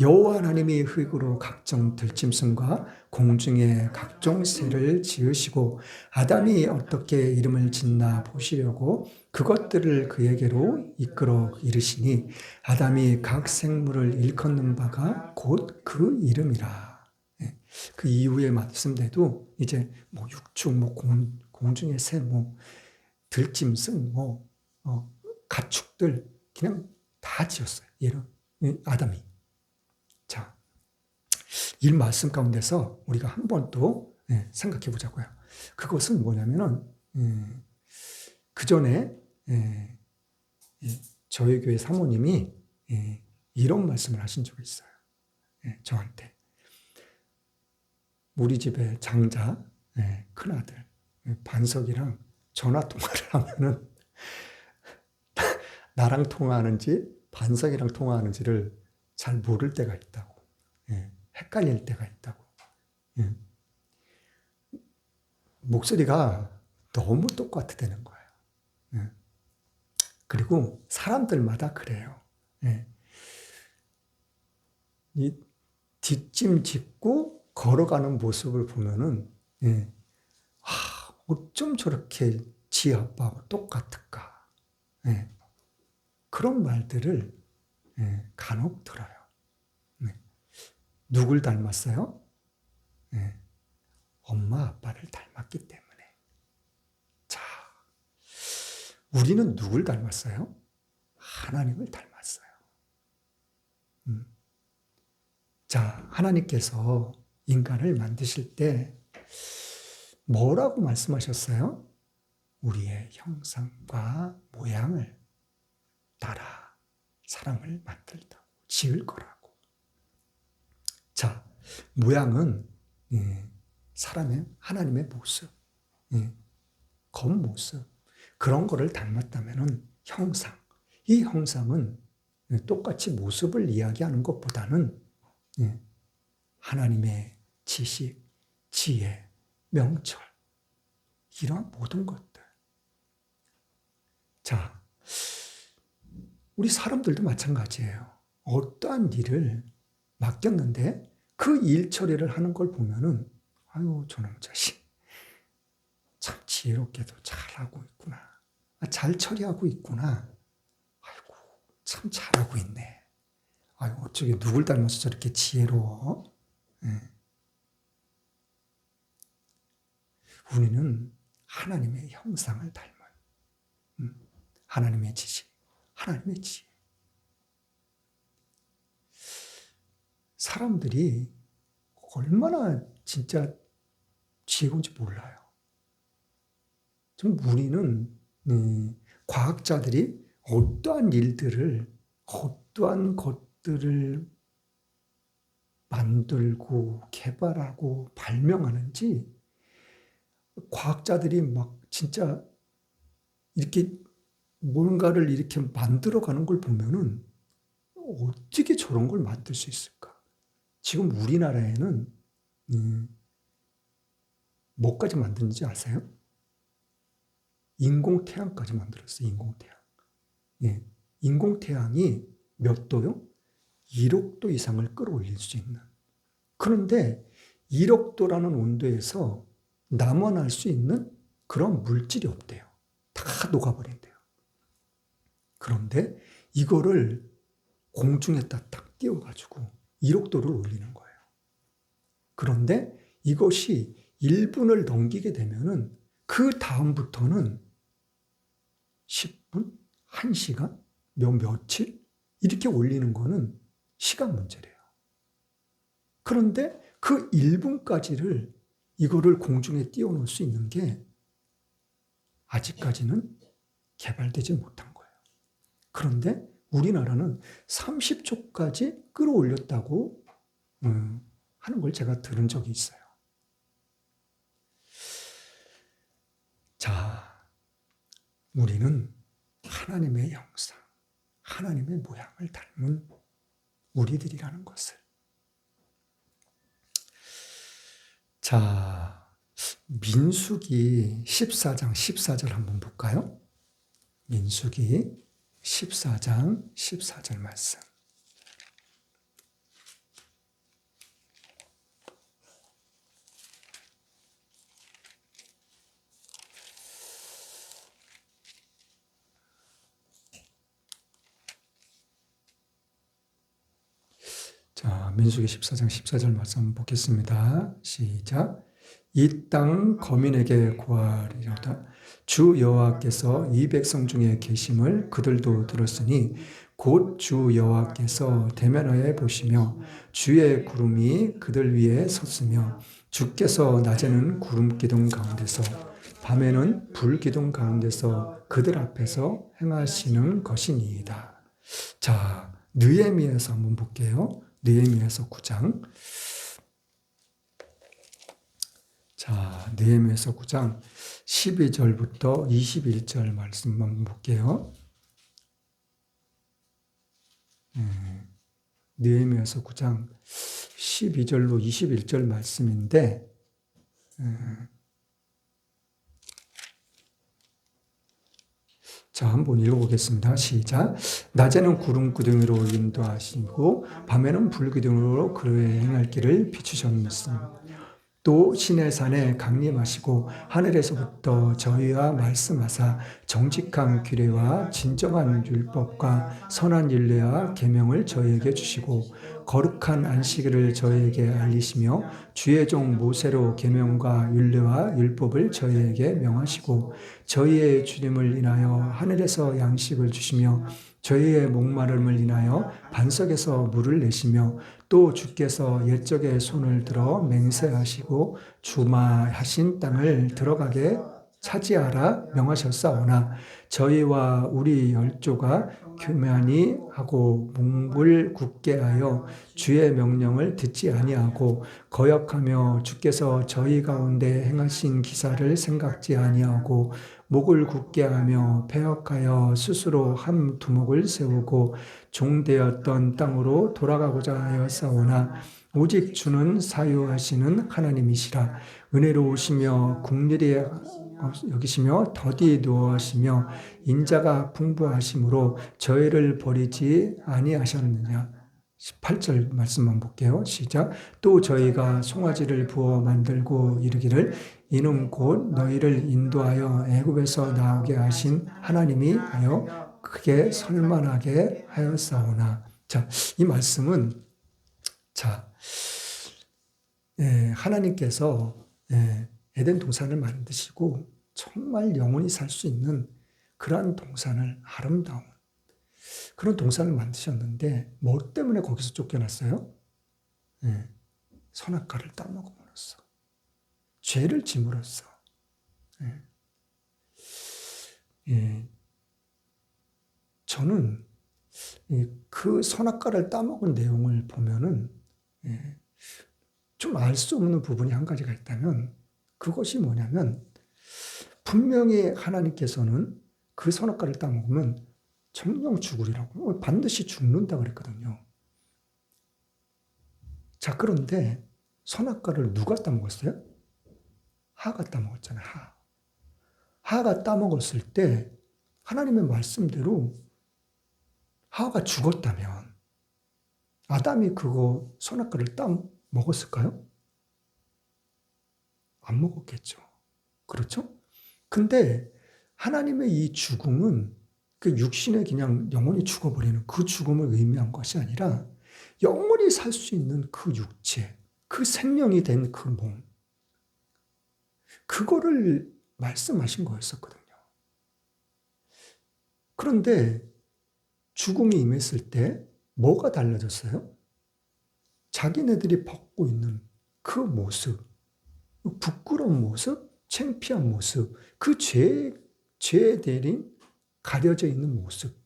여호와 하나님이 흙으로 각종 들짐승과 공중의 각종 새를 지으시고 아담이 어떻게 이름을 짓나 보시려고 그것들을 그에게로 이끌어 이르시니 아담이 각 생물을 일컫는 바가 곧 그 이름이라. 그 이후의 말씀대도 이제 뭐 육축, 뭐 공중의 새, 뭐 들짐승, 뭐 가축들 그냥 다 지었어요. 얘는 아담이. 자, 이 말씀 가운데서 우리가 한 번 또 생각해 보자고요. 그것은 뭐냐면은 그 전에 저희 교회 사모님이 이런 말씀을 하신 적이 있어요. 저한테. 우리 집에 장자, 큰아들, 반석이랑 전화 통화를 하면은 나랑 통화하는지 반석이랑 통화하는지를 잘 모를 때가 있다고. 헷갈릴 때가 있다고. 목소리가 너무 똑같다는 거예요. 그리고 사람들마다 그래요. 이 뒷짐 짚고 걸어가는 모습을 보면은 어쩜 저렇게 지 아빠하고 똑같을까. 그런 말들을 간혹 들어요. 누굴 닮았어요? 엄마 아빠를 닮았기 때문에. 자, 우리는 누굴 닮았어요? 하나님을 닮았어요. 자, 하나님께서 인간을 만드실 때 뭐라고 말씀하셨어요? 우리의 형상과 모양을 따라 사람을 만들다고, 지을 거라고. 자, 모양은 사람의, 하나님의 모습, 겉모습, 그런 거를 닮았다면은 형상. 이 형상은 똑같이 모습을 이야기하는 것보다는 하나님의 지식, 지혜, 명철, 이러한 모든 것들. 자, 우리 사람들도 마찬가지예요. 어떠한 일을 맡겼는데 그 일 처리를 하는 걸 보면은 아유, 저놈 자식 참 지혜롭게도 잘하고 있구나. 잘 처리하고 있구나. 아이고, 참 잘하고 있네. 아유, 어쩌게 누굴 닮아서 저렇게 지혜로워? 우리는 하나님의 형상을 닮은 하나님의 지식, 하나님의 지혜. 사람들이 얼마나 진짜 지혜로운지 몰라요. 좀 우리는 과학자들이 어떠한 일들을, 어떠한 것들을 만들고 개발하고 발명하는지 과학자들이 막 진짜 이렇게 뭔가를 이렇게 만들어가는 걸 보면은 어떻게 저런 걸 만들 수 있을까? 지금 우리나라에는 뭐까지 만드는지 아세요? 인공태양까지 만들었어요. 인공태양. 예, 인공태양이 몇 도요? 1억 도 이상을 끌어올릴 수 있는. 그런데 1억 도라는 온도에서 남아날 수 있는 그런 물질이 없대요. 다 녹아버린대요. 그런데 이거를 공중에다 딱 띄워가지고 1억 도를 올리는 거예요. 그런데 이것이 1분을 넘기게 되면은 그 다음부터는 10분, 1시간, 며칠 이렇게 올리는 거는 시간 문제래요. 그런데 그 1분까지를 이거를 공중에 띄워놓을 수 있는 게 아직까지는 개발되지 못한 거예요. 그런데 우리나라는 30초까지 끌어올렸다고 하는 걸 제가 들은 적이 있어요. 자, 우리는 하나님의 형상, 하나님의 모양을 닮은 우리들이라는 것을. 자, 민수기 14장 14절 한번 볼까요? 민수기 14장 14절 말씀. 자, 민수기 14장 14절 말씀 보겠습니다. 시작. 이 땅 거민에게 구하리로다. 주 여호와께서 이 백성 중에 계심을 그들도 들었으니 곧 주 여호와께서 대면하여 보시며 주의 구름이 그들 위에 섰으며 주께서 낮에는 구름 기둥 가운데서 밤에는 불 기둥 가운데서 그들 앞에서 행하시는 것이니이다. 자, 느헤미야서 한번 볼게요. 느헤미야서 9장. 자, 느헤미야서 9장 12절부터 21절 말씀 한번 볼게요. 느헤미야서 9장 12절로 21절 말씀인데 자, 한번 읽어보겠습니다. 시작. 낮에는 구름 기둥으로 인도하시고 밤에는 불 기둥으로 그의 행할 길을 비추셨습니다. 또 시내산에 강림하시고 하늘에서부터 저희와 말씀하사 정직한 규례와 진정한 율법과 선한 율례와 계명을 저희에게 주시고 거룩한 안식일을 저희에게 알리시며 주의 종 모세로 계명과 율례와 율법을 저희에게 명하시고 저희의 주님을 인하여 하늘에서 양식을 주시며 저희의 목마름을 인하여 반석에서 물을 내시며 또 주께서 옛적에 손을 들어 맹세하시고 주마하신 땅을 들어가게 차지하라 명하셨사오나 저희와 우리 열조가 교만히 하고 목을 굳게 하여 주의 명령을 듣지 아니하고 거역하며 주께서 저희 가운데 행하신 기사를 생각지 아니하고 목을 굳게 하며 패역하여 스스로 한 두목을 세우고 종되었던 땅으로 돌아가고자 하였사오나 오직 주는 사유하시는 하나님이시라. 은혜로우시며 국률이 여기시며 더디 노하시며 인자가 풍부하심으로 저희를 버리지 아니하셨느냐. 18절 말씀만 볼게요. 시작. 또 저희가 송아지를 부어 만들고 이르기를 이는 곧 너희를 인도하여 애굽에서 나오게 하신 하나님이 하여 크게 설만하게 하였사오나. 자, 이 말씀은 자, 하나님께서 에덴 동산을 만드시고 정말 영원히 살 수 있는 그러한 동산을 아름다운 그런 동산을 만드셨는데 뭐 때문에 거기서 쫓겨났어요? 선악과를 따먹음으로써 죄를 짐으로써 저는 그 선악과를 따먹은 내용을 보면은 좀 알 수 없는 부분이 한 가지가 있다면 그것이 뭐냐면 분명히 하나님께서는 그 선악과를 따먹으면 정령 죽으리라고 반드시 죽는다 그랬거든요. 자, 그런데 선악과를 누가 따먹었어요? 하가 따먹었잖아요. 하가 따먹었을 때 하나님의 말씀대로 하가 죽었다면 아담이 그거 선악과를 따먹었을까요? 안 먹었겠죠. 그렇죠? 근데 하나님의 이 죽음은 그 육신에 그냥 영원히 죽어버리는 그 죽음을 의미한 것이 아니라 영원히 살 수 있는 그 육체, 그 생명이 된 그 몸, 그거를 말씀하신 거였었거든요. 그런데 죽음이 임했을 때 뭐가 달라졌어요? 자기네들이 벗고 있는 그 모습, 부끄러운 모습, 창피한 모습, 그 죄에 대린 가려져 있는 모습.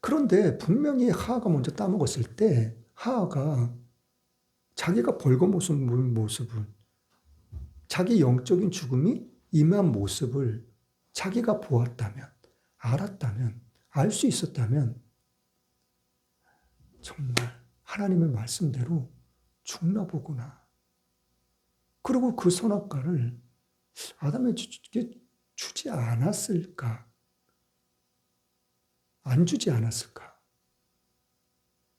그런데 분명히 하하가 먼저 따먹었을 때 하하가 자기가 벌거벗은 모습을, 자기 영적인 죽음이 임한 모습을 자기가 보았다면, 알았다면, 알 수 있었다면 정말 하나님의 말씀대로 죽나 보구나. 그리고 그 선악과를 아담에게 주지 않았을까? 안 주지 않았을까?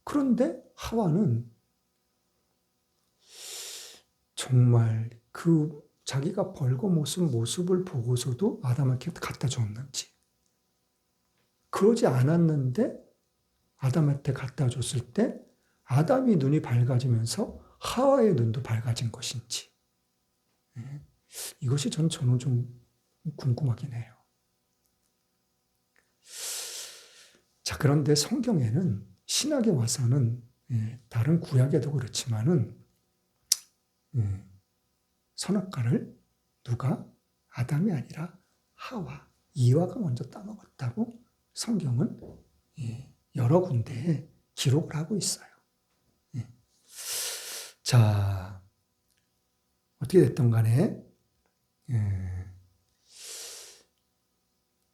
그런데 하와는 정말 그 자기가 벌거벗은 모습을 보고서도 아담에게 갖다 줬는지, 그러지 않았는데 아담한테 갖다 줬을 때 아담이 눈이 밝아지면서 하와의 눈도 밝아진 것인지, 이것이 저는 좀 궁금하긴 해요. 자, 그런데 성경에는 신약에 와서는 다른 구약에도 그렇지만은 선악과를 누가 아담이 아니라 하와, 이와가 먼저 따먹었다고 성경은 여러 군데에 기록을 하고 있어요. 자, 어떻게 됐든 간에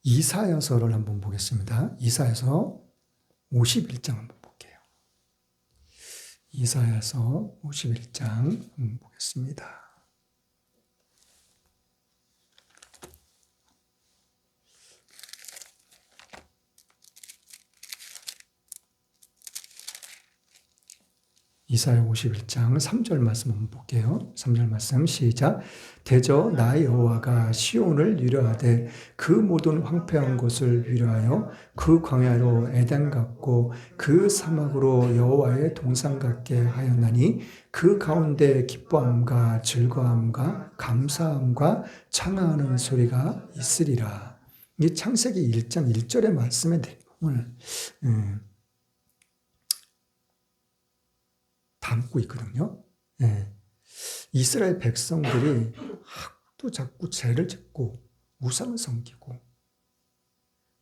이사야서를 한번 보겠습니다. 이사야서 51장 한번 볼게요. 이사야서 51장 한번 보겠습니다. 이사야 51장 3절 말씀 한번 볼게요. 3절 말씀 시작. 대저 나 여호와가 시온을 위로하되 그 모든 황폐한 곳을 위로하여 그 광야로 에덴 같고 그 사막으로 여호와의 동산 같게 하였나니 그 가운데 기뻐함과 즐거움과 감사함과 찬양하는 소리가 있으리라. 이 창세기 1장 1절의 말씀의 내용을 담고 있거든요. 이스라엘 백성들이 또 자꾸 죄를 짓고 우상을 섬기고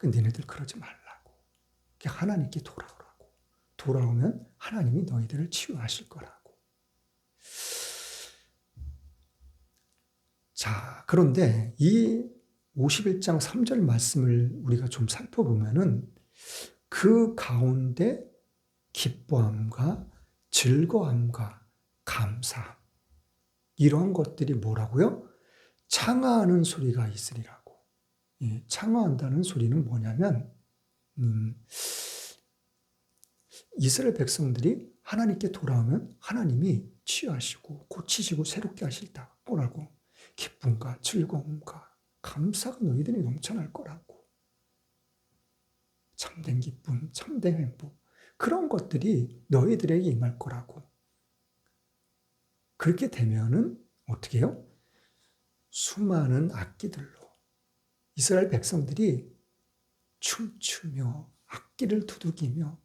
니네들 그러지 말라고. 하나님께 돌아오라고. 돌아오면 하나님이 너희들을 치유하실 거라고. 자, 그런데 이 51장 3절 말씀을 우리가 좀 살펴보면은 그 가운데 기뻐함과 즐거움과 감사함, 이러한 것들이 뭐라고요? 창화하는 소리가 있으리라고. 창화한다는 소리는 뭐냐면 이스라엘 백성들이 하나님께 돌아오면 하나님이 치유하시고 고치시고 새롭게 하실 거라고. 기쁨과 즐거움과 감사가 너희들이 넘쳐날 거라고. 참된 기쁨, 참된 행복, 그런 것들이 너희들에게 임할 거라고. 그렇게 되면은 어떻게 해요? 수많은 악기들로 이스라엘 백성들이 춤추며 악기를 두들기며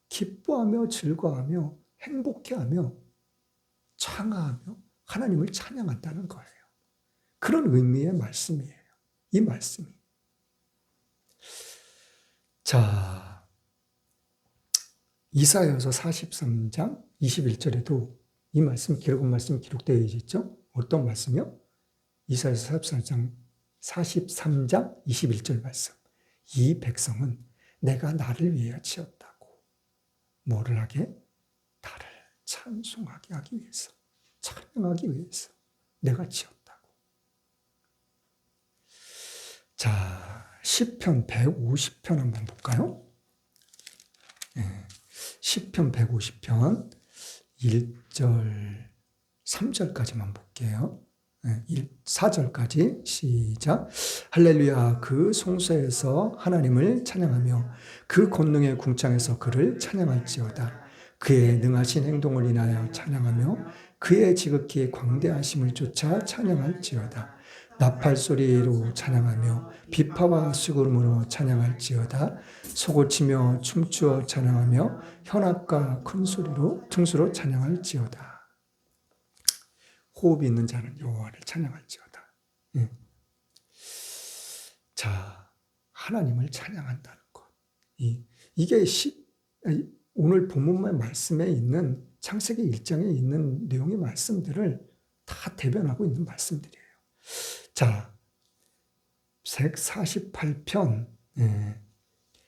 기뻐하며 즐거워하며 행복해하며 창화하며 하나님을 찬양한다는 거예요. 그런 의미의 말씀이에요. 이 말씀이. 자, 이사야서 43장 21절에도 이 말씀, 기록한 말씀이 기록되어 있죠? 어떤 말씀이요? 이사야서 43장 21절 말씀. 이 백성은 내가 나를 위하여 지었다고. 뭐를 하게? 나를 찬송하게 하기 위해서, 찬양하기 위해서 내가 지었다고. 자, 시편 150편 한번 볼까요? 시편 150편 1절 3절까지만 볼게요. 4절까지 시작. 할렐루야. 그 송사에서 하나님을 찬양하며 그 권능의 궁창에서 그를 찬양할지어다. 그의 능하신 행동을 인하여 찬양하며 그의 지극히 광대하심을 쫓아 찬양할지어다. 나팔 소리로 찬양하며 비파와 수구름으로 찬양할지어다. 소고치며 춤추어 찬양하며 현악과 큰 소리로 등수로 찬양할지어다. 호흡이 있는 자는 여호와를 찬양할지어다. 자, 하나님을 찬양한다는 것. 이게 오늘 본문의 말씀에 있는 창세기 1장에 있는 내용의 말씀들을 다 대변하고 있는 말씀들이에요. 자, 148편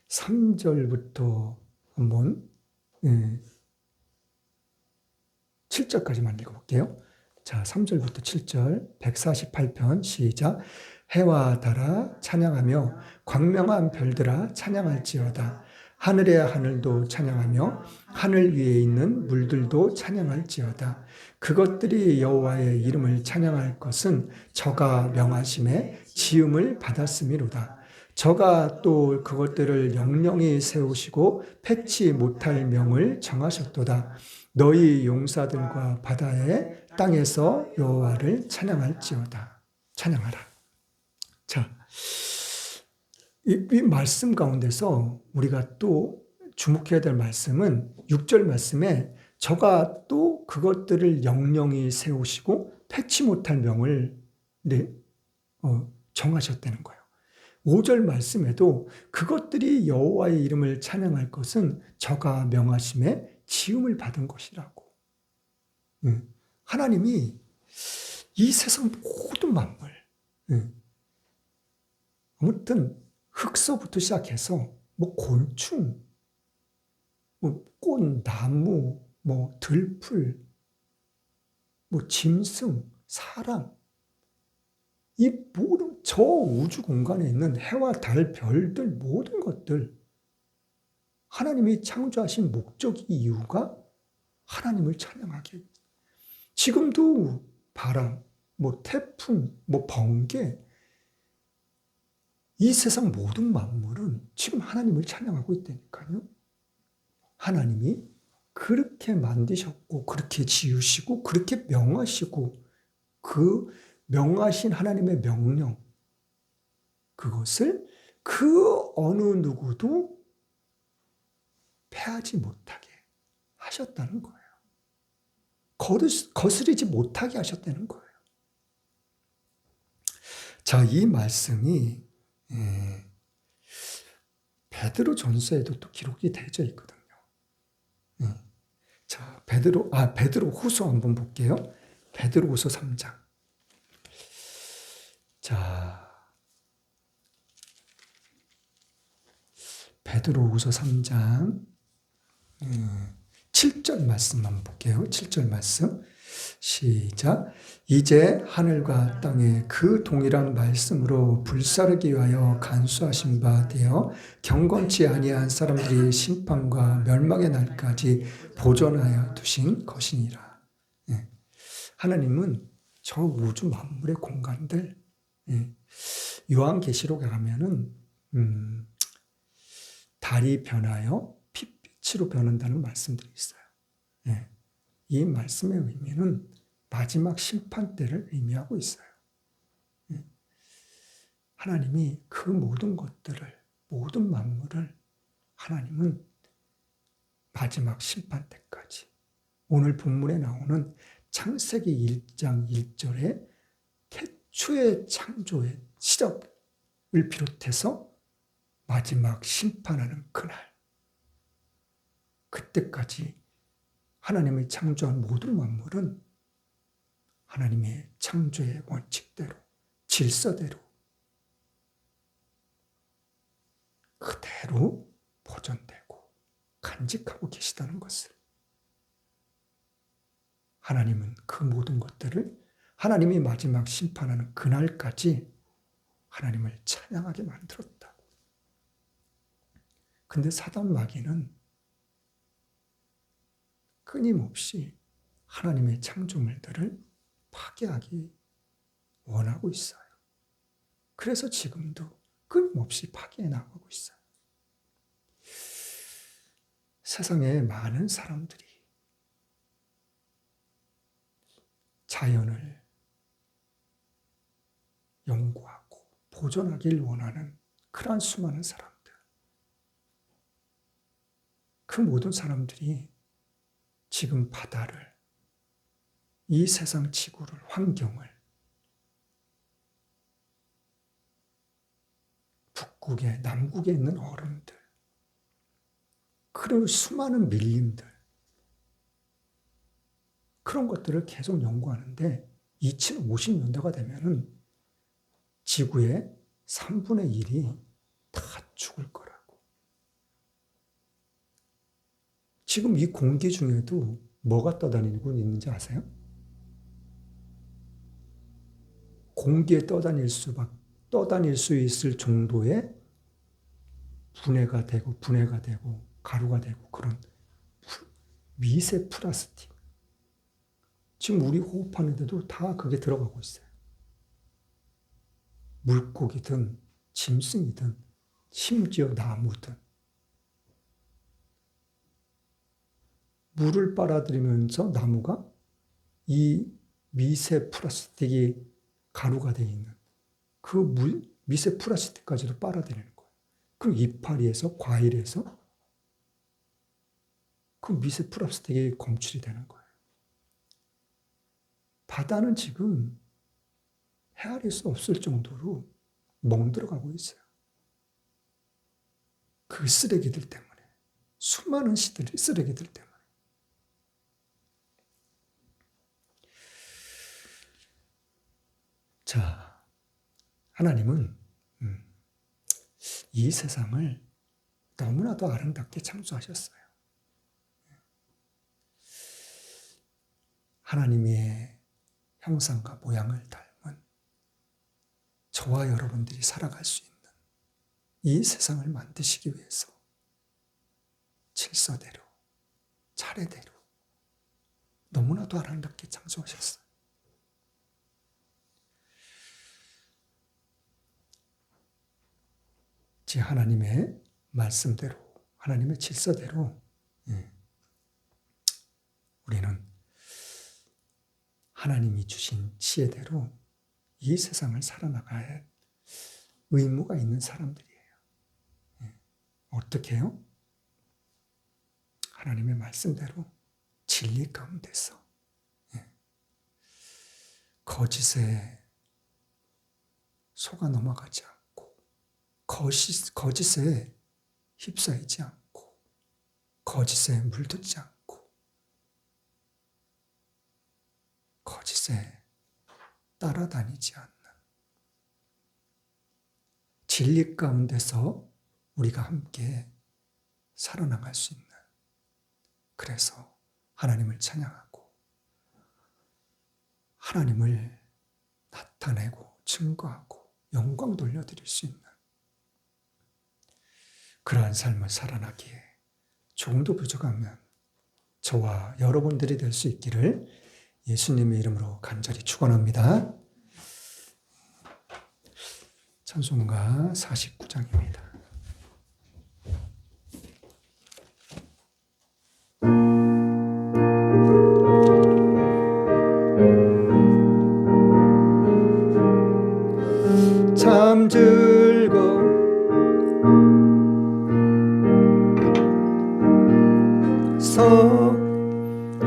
3절부터 한번 7절까지만 읽어볼게요. 자, 3절부터 7절 148편 시작. 해와 달아 찬양하며 광명한 별들아 찬양할지어다. 하늘의 하늘도 찬양하며 하늘 위에 있는 물들도 찬양할지어다. 그것들이 여호와의 이름을 찬양할 것은 저가 명하심에 지음을 받았음이로다. 저가 또 그것들을 영영히 세우시고 패치 못할 명을 정하셨도다. 너희 용사들과 바다의 땅에서 여호와를 찬양할지어다. 찬양하라. 자, 이 말씀 가운데서 우리가 또 주목해야 될 말씀은 6절 말씀에 저가 또 그것들을 영영히 세우시고 패치 못할 명을 정하셨다는 거예요. 5절 말씀에도 그것들이 여호와의 이름을 찬양할 것은 저가 명하심에 지음을 받은 것이라고. 하나님이 이 세상 모든 만물, 아무튼 흙서부터 시작해서 곤충, 꽃, 나무, 들풀, 짐승, 사람, 이 모든 저 우주 공간에 있는 해와 달, 별들, 모든 것들, 하나님이 창조하신 목적 이유가 하나님을 찬양하게. 지금도 바람, 뭐 태풍, 뭐 번개, 이 세상 모든 만물은 지금 하나님을 찬양하고 있다니까요. 하나님이 그렇게 만드셨고, 그렇게 지으시고, 그렇게 명하시고, 그 명하신 하나님의 명령, 그것을 그 어느 누구도 패하지 못하게 하셨다는 거예요. 거스르지 못하게 하셨다는 거예요. 자, 이 말씀이 베드로 전서에도 또 기록이 되어 있거든요. 자, 베드로 후서 한번 볼게요. 베드로 후서 3장. 자, 베드로 후서 3장 7절 말씀만 볼게요. 7절 말씀. 시작. 이제 하늘과 땅에 그 동일한 말씀으로 불사르기 위하여 간수하신 바 되어 경건치 아니한 사람들이 심판과 멸망의 날까지 보존하여 두신 것이니라. 하나님은 저 우주 만물의 공간들, 요한계시록에 가면은 달이 변하여 핏빛으로 변한다는 말씀들이 있어요. 이 말씀의 의미는 마지막 심판 때를 의미하고 있어요. 하나님이 그 모든 것들을, 모든 만물을 하나님은 마지막 심판 때까지, 오늘 본문에 나오는 창세기 1장 1절에 태초의 창조의 시작을 비롯해서 마지막 심판하는 그날, 그때까지 하나님의 창조한 모든 만물은 하나님의 창조의 원칙대로, 질서대로 그대로 보존되고 간직하고 계시다는 것을, 하나님은 그 모든 것들을 하나님이 마지막 심판하는 그날까지 하나님을 찬양하게 만들었다. 근데 사단 마귀는 끊임없이 하나님의 창조물들을 파괴하기 원하고 있어요. 그래서 지금도 끊임없이 파괴해 나가고 있어요. 세상에 많은 사람들이 자연을 연구하고 보존하길 원하는 그러한 수많은 사람들, 그 모든 사람들이 지금 바다를, 이 세상 지구를, 환경을, 북극에, 남극에 있는 얼음들, 그런 수많은 밀림들, 그런 것들을 계속 연구하는데 2050년대가 되면은 지구의 3분의 1이 다 죽을 거라고. 지금 이 공기 중에도 뭐가 떠다니고 있는지 아세요? 공기에 떠다닐 수 있을 정도의 분해가 되고 가루가 되고 그런 미세 플라스틱. 지금 우리 호흡하는데도 다 그게 들어가고 있어요. 물고기든 짐승이든 심지어 나무든 물을 빨아들이면서 나무가 이 미세 플라스틱이 가루가 되어 있는 그 미세 플라스틱까지도 빨아들이는 거예요. 그럼 이파리에서, 과일에서 그 미세 플라스틱이 검출이 되는 거예요. 바다는 지금 헤아릴 수 없을 정도로 멍들어가고 있어요. 그 쓰레기들 때문에, 수많은 쓰레기들 때문에. 자, 하나님은 이 세상을 너무나도 아름답게 창조하셨어요. 하나님의 형상과 모양을 닮은 저와 여러분들이 살아갈 수 있는 이 세상을 만드시기 위해서 질서대로, 차례대로 너무나도 아름답게 창조하셨어요. 제 하나님의 말씀대로, 하나님의 질서대로 우리는 하나님이 주신 지혜대로 이 세상을 살아나가야 할 의무가 있는 사람들이에요. 어떻게 해요? 하나님의 말씀대로 진리 가운데서 거짓에 속아 넘어가지 않고 거짓에 휩싸이지 않고 거짓에 물들지 않고 거짓에 따라다니지 않는 진리 가운데서 우리가 함께 살아나갈 수 있는, 그래서 하나님을 찬양하고 하나님을 나타내고 증거하고 영광 돌려드릴 수 있는 그러한 삶을 살아나기에 조금도 부족하면 저와 여러분들이 될 수 있기를 예수님의 이름으로 간절히 축원합니다. 찬송가 49장입니다. 참 즐거운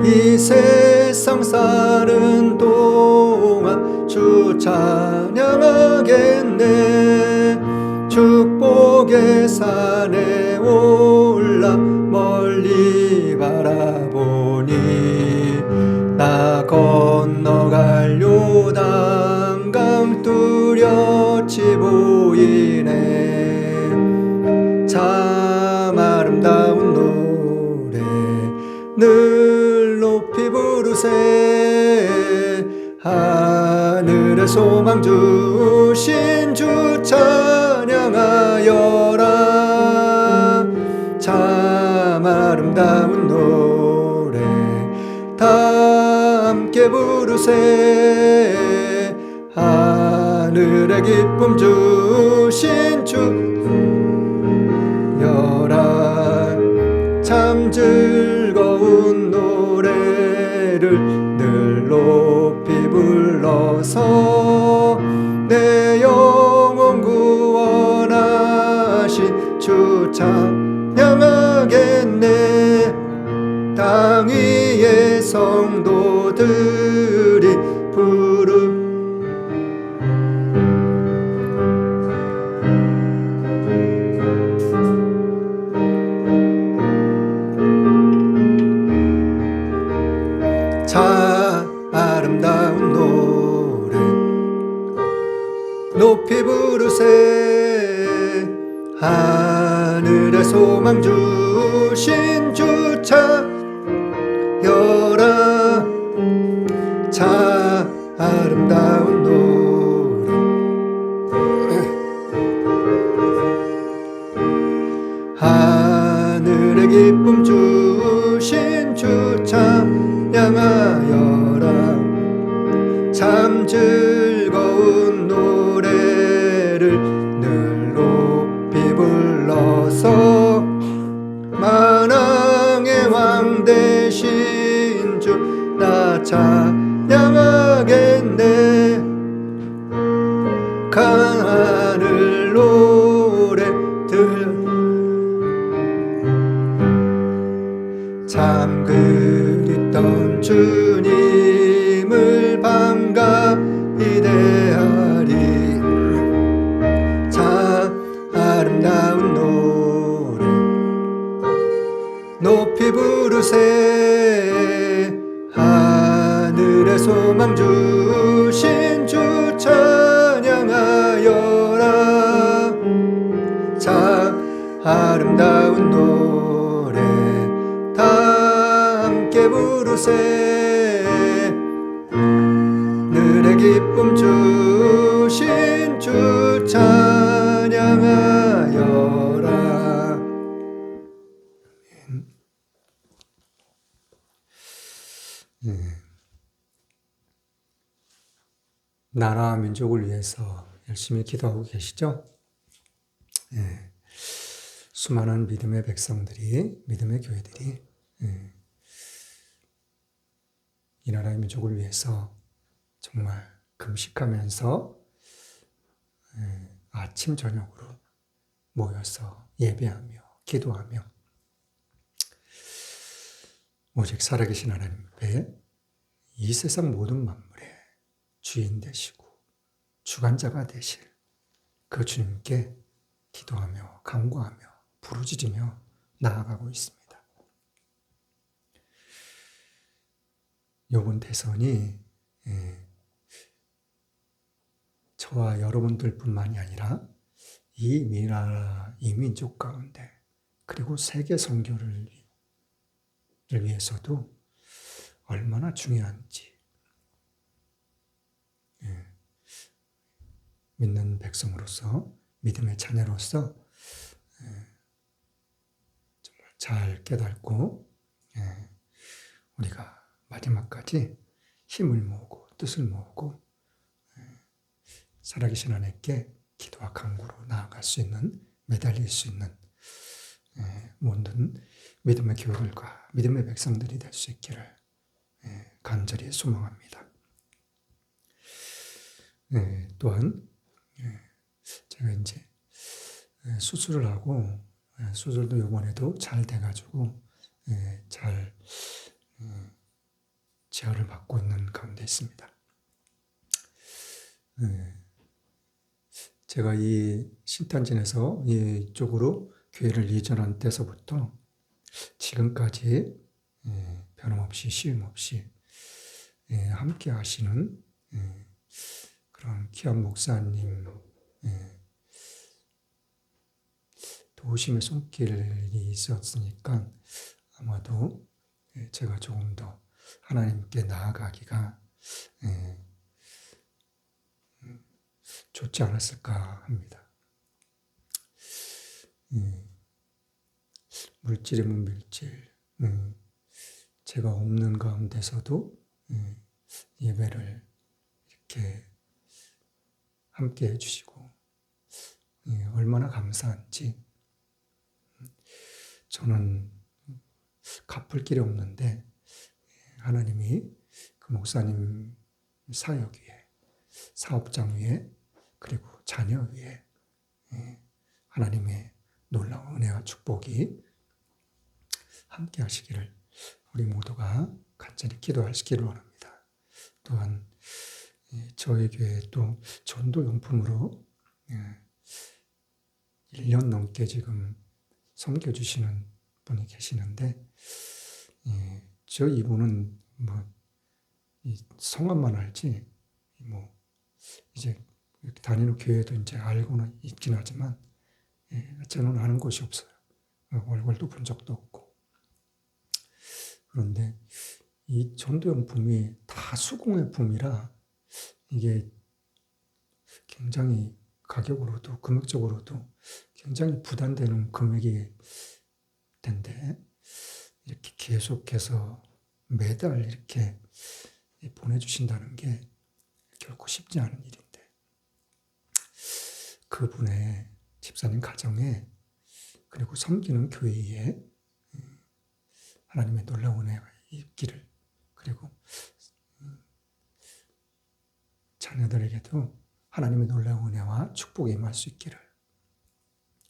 이 세상 사는 동안 주 찬양하겠네. 축복의 산에 올라 멀리 바라보니 나 건너갈 요단강 뚜렷이 보이네. 참 아름다운 노래 늘 높이 부르세. 하늘의 소망 주신 주 찬양하여라. 참 아름다운 노래 다 함께 부르세. 하늘의 기쁨 주신 주 여라. 참 즐거운 노래를 늘 높이 불러서 내 영혼 구원하신 주 찬양하겠네. 땅 위의 성도들이 부르 아름다운 노래 높이 부르세. 하늘의 소망 주신 주 찬여라. 참 아름다운 노래 하늘의 기쁨 주신 주 찬양하여라. 참 즐거운 노래를 늘 높이 불러서 만왕의 왕 되신 주 나 찬양하겠네. 하늘 노래들 참 그립던 주님을 반갑이 대하리. 참 아름다운 노래 높이 부르세. 하늘의 소망 주신 주 찬양하여라. 참 아름다운 노래 다 함께 부르세. 늘의 기쁨 주신 주 찬양하여라. 나라 민족을 위해서 열심히 기도하고 계시죠? 예. 수많은 믿음의 백성들이, 믿음의 교회들이 이 나라의 민족을 위해서 정말 금식하면서 아침 저녁으로 모여서 예배하며 기도하며 오직 살아계신 하나님 앞에 이 세상 모든 만물의 주인 되시고 주관자가 되실 그 주님께 기도하며 간구하며 부르짖으며 나아가고 있습니다. 이번 대선이 저와 여러분들뿐만이 아니라 이 나라, 이 민족 가운데 그리고 세계 선교를 위해서도 얼마나 중요한지 믿는 백성으로서 믿음의 자녀로서 정말 잘 깨닫고 우리가 마지막까지 힘을 모으고 뜻을 모으고 살아계신 하나님께 기도와 간구로 나아갈 수 있는, 매달릴 수 있는 모든 믿음의 교회들과 믿음의 백성들이 될 수 있기를 간절히 소망합니다. 또한 제가 이제 수술을 하고 수술도 이번에도 잘 돼가지고 잘 제어를 받고 있는 가운데 있습니다. 제가 이 신탄진에서 이쪽으로 교회를 이전한 때서부터 지금까지 변함없이 쉼 없이 함께 하시는 그런 귀한 목사님 도우심의 손길이 있었으니까 아마도 제가 조금 더 하나님께 나아가기가 좋지 않았을까 합니다. 물질이면 물질, 제가 없는 가운데서도 예배를 이렇게 함께 해주시고 얼마나 감사한지. 저는 갚을 길이 없는데 하나님이 그 목사님 사역 위에, 사업장 위에, 그리고 자녀 위에 하나님의 놀라운 은혜와 축복이 함께 하시기를 우리 모두가 간절히 기도하시기를 원합니다. 또한 저희 교회에 또 전도용품으로 1년 넘게 지금 섬겨주시는 분이 계시는데 저 이분은 성함만 알지 이제 다니는 교회도 이제 알고는 있긴 하지만 저는 아는 곳이 없어요. 얼굴도 본 적도 없고. 그런데 이 전도용품이 다 수공예품이라 이게 굉장히 가격으로도 금액적으로도 굉장히 부담되는 금액이 된데 이렇게 계속해서 매달 이렇게 보내주신다는 게 결코 쉽지 않은 일인데 그분의 집사님 가정에 그리고 섬기는 교회에 하나님의 놀라운 은혜가 있기를 그리고 자녀들에게도 하나님의 놀라운 은혜와 축복이 임할 수 있기를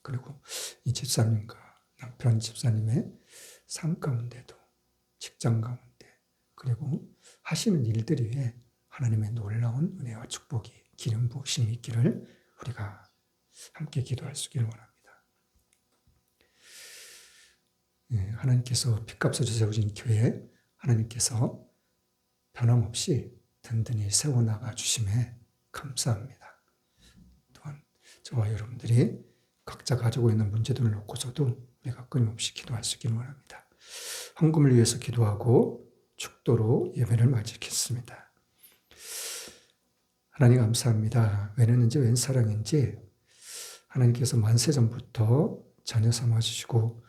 그리고 이 집사님과 남편 집사님의 삶 가운데도 직장 가운데 그리고 하시는 일들 위에 하나님의 놀라운 은혜와 축복이 기름 부으심이 있기를 우리가 함께 기도할 수 있기를 원합니다. 하나님께서 핏값으로 세우신 교회 하나님께서 변함없이 든든히 세워나가 주심에 감사합니다. 또한 저와 여러분들이 각자 가지고 있는 문제들을 놓고서도 우리가 끊임없이 기도할 수 있기를 원합니다. 헌금을 위해서 기도하고 축도로 예배를 마치겠습니다. 하나님 감사합니다. 웬 은인지 웬 사랑인지 하나님께서 만세전부터 자녀 삼아주시고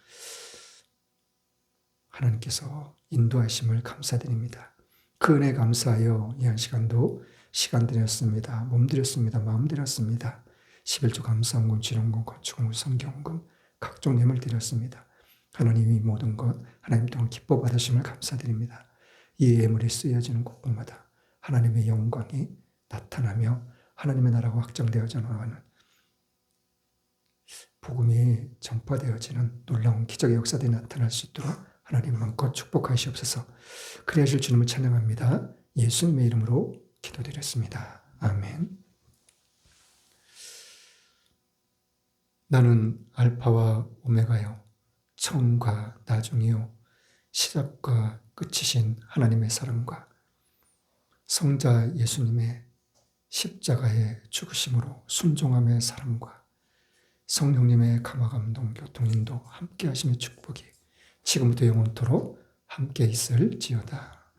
하나님께서 인도하심을 감사드립니다. 그 은혜 감사하여 이 한 시간도 시간 드렸습니다. 몸 드렸습니다. 마음 드렸습니다. 11조 감사원금, 지령금, 건축금, 성경금, 각종 예물 드렸습니다. 하나님이 모든 것 하나님 동안 기뻐 받으심을 감사드립니다. 이 예물이 쓰여지는 곳곳마다 하나님의 영광이 나타나며 하나님의 나라가 확장되어져 나가는 복음이 전파되어지는 놀라운 기적의 역사들이 나타날 수 있도록 하나님 마음껏 축복하시옵소서. 그리하실 주님을 찬양합니다. 예수님의 이름으로 기도드렸습니다. 아멘. 나는 알파와 오메가요, 처음과 나중이요, 시작과 끝이신 하나님의 사랑과 성자 예수님의 십자가의 죽으심으로 순종함의 사랑과 성령님의 감화감동, 교통인도 함께 하심의 축복이 지금부터 영원토록 함께 있을지어다.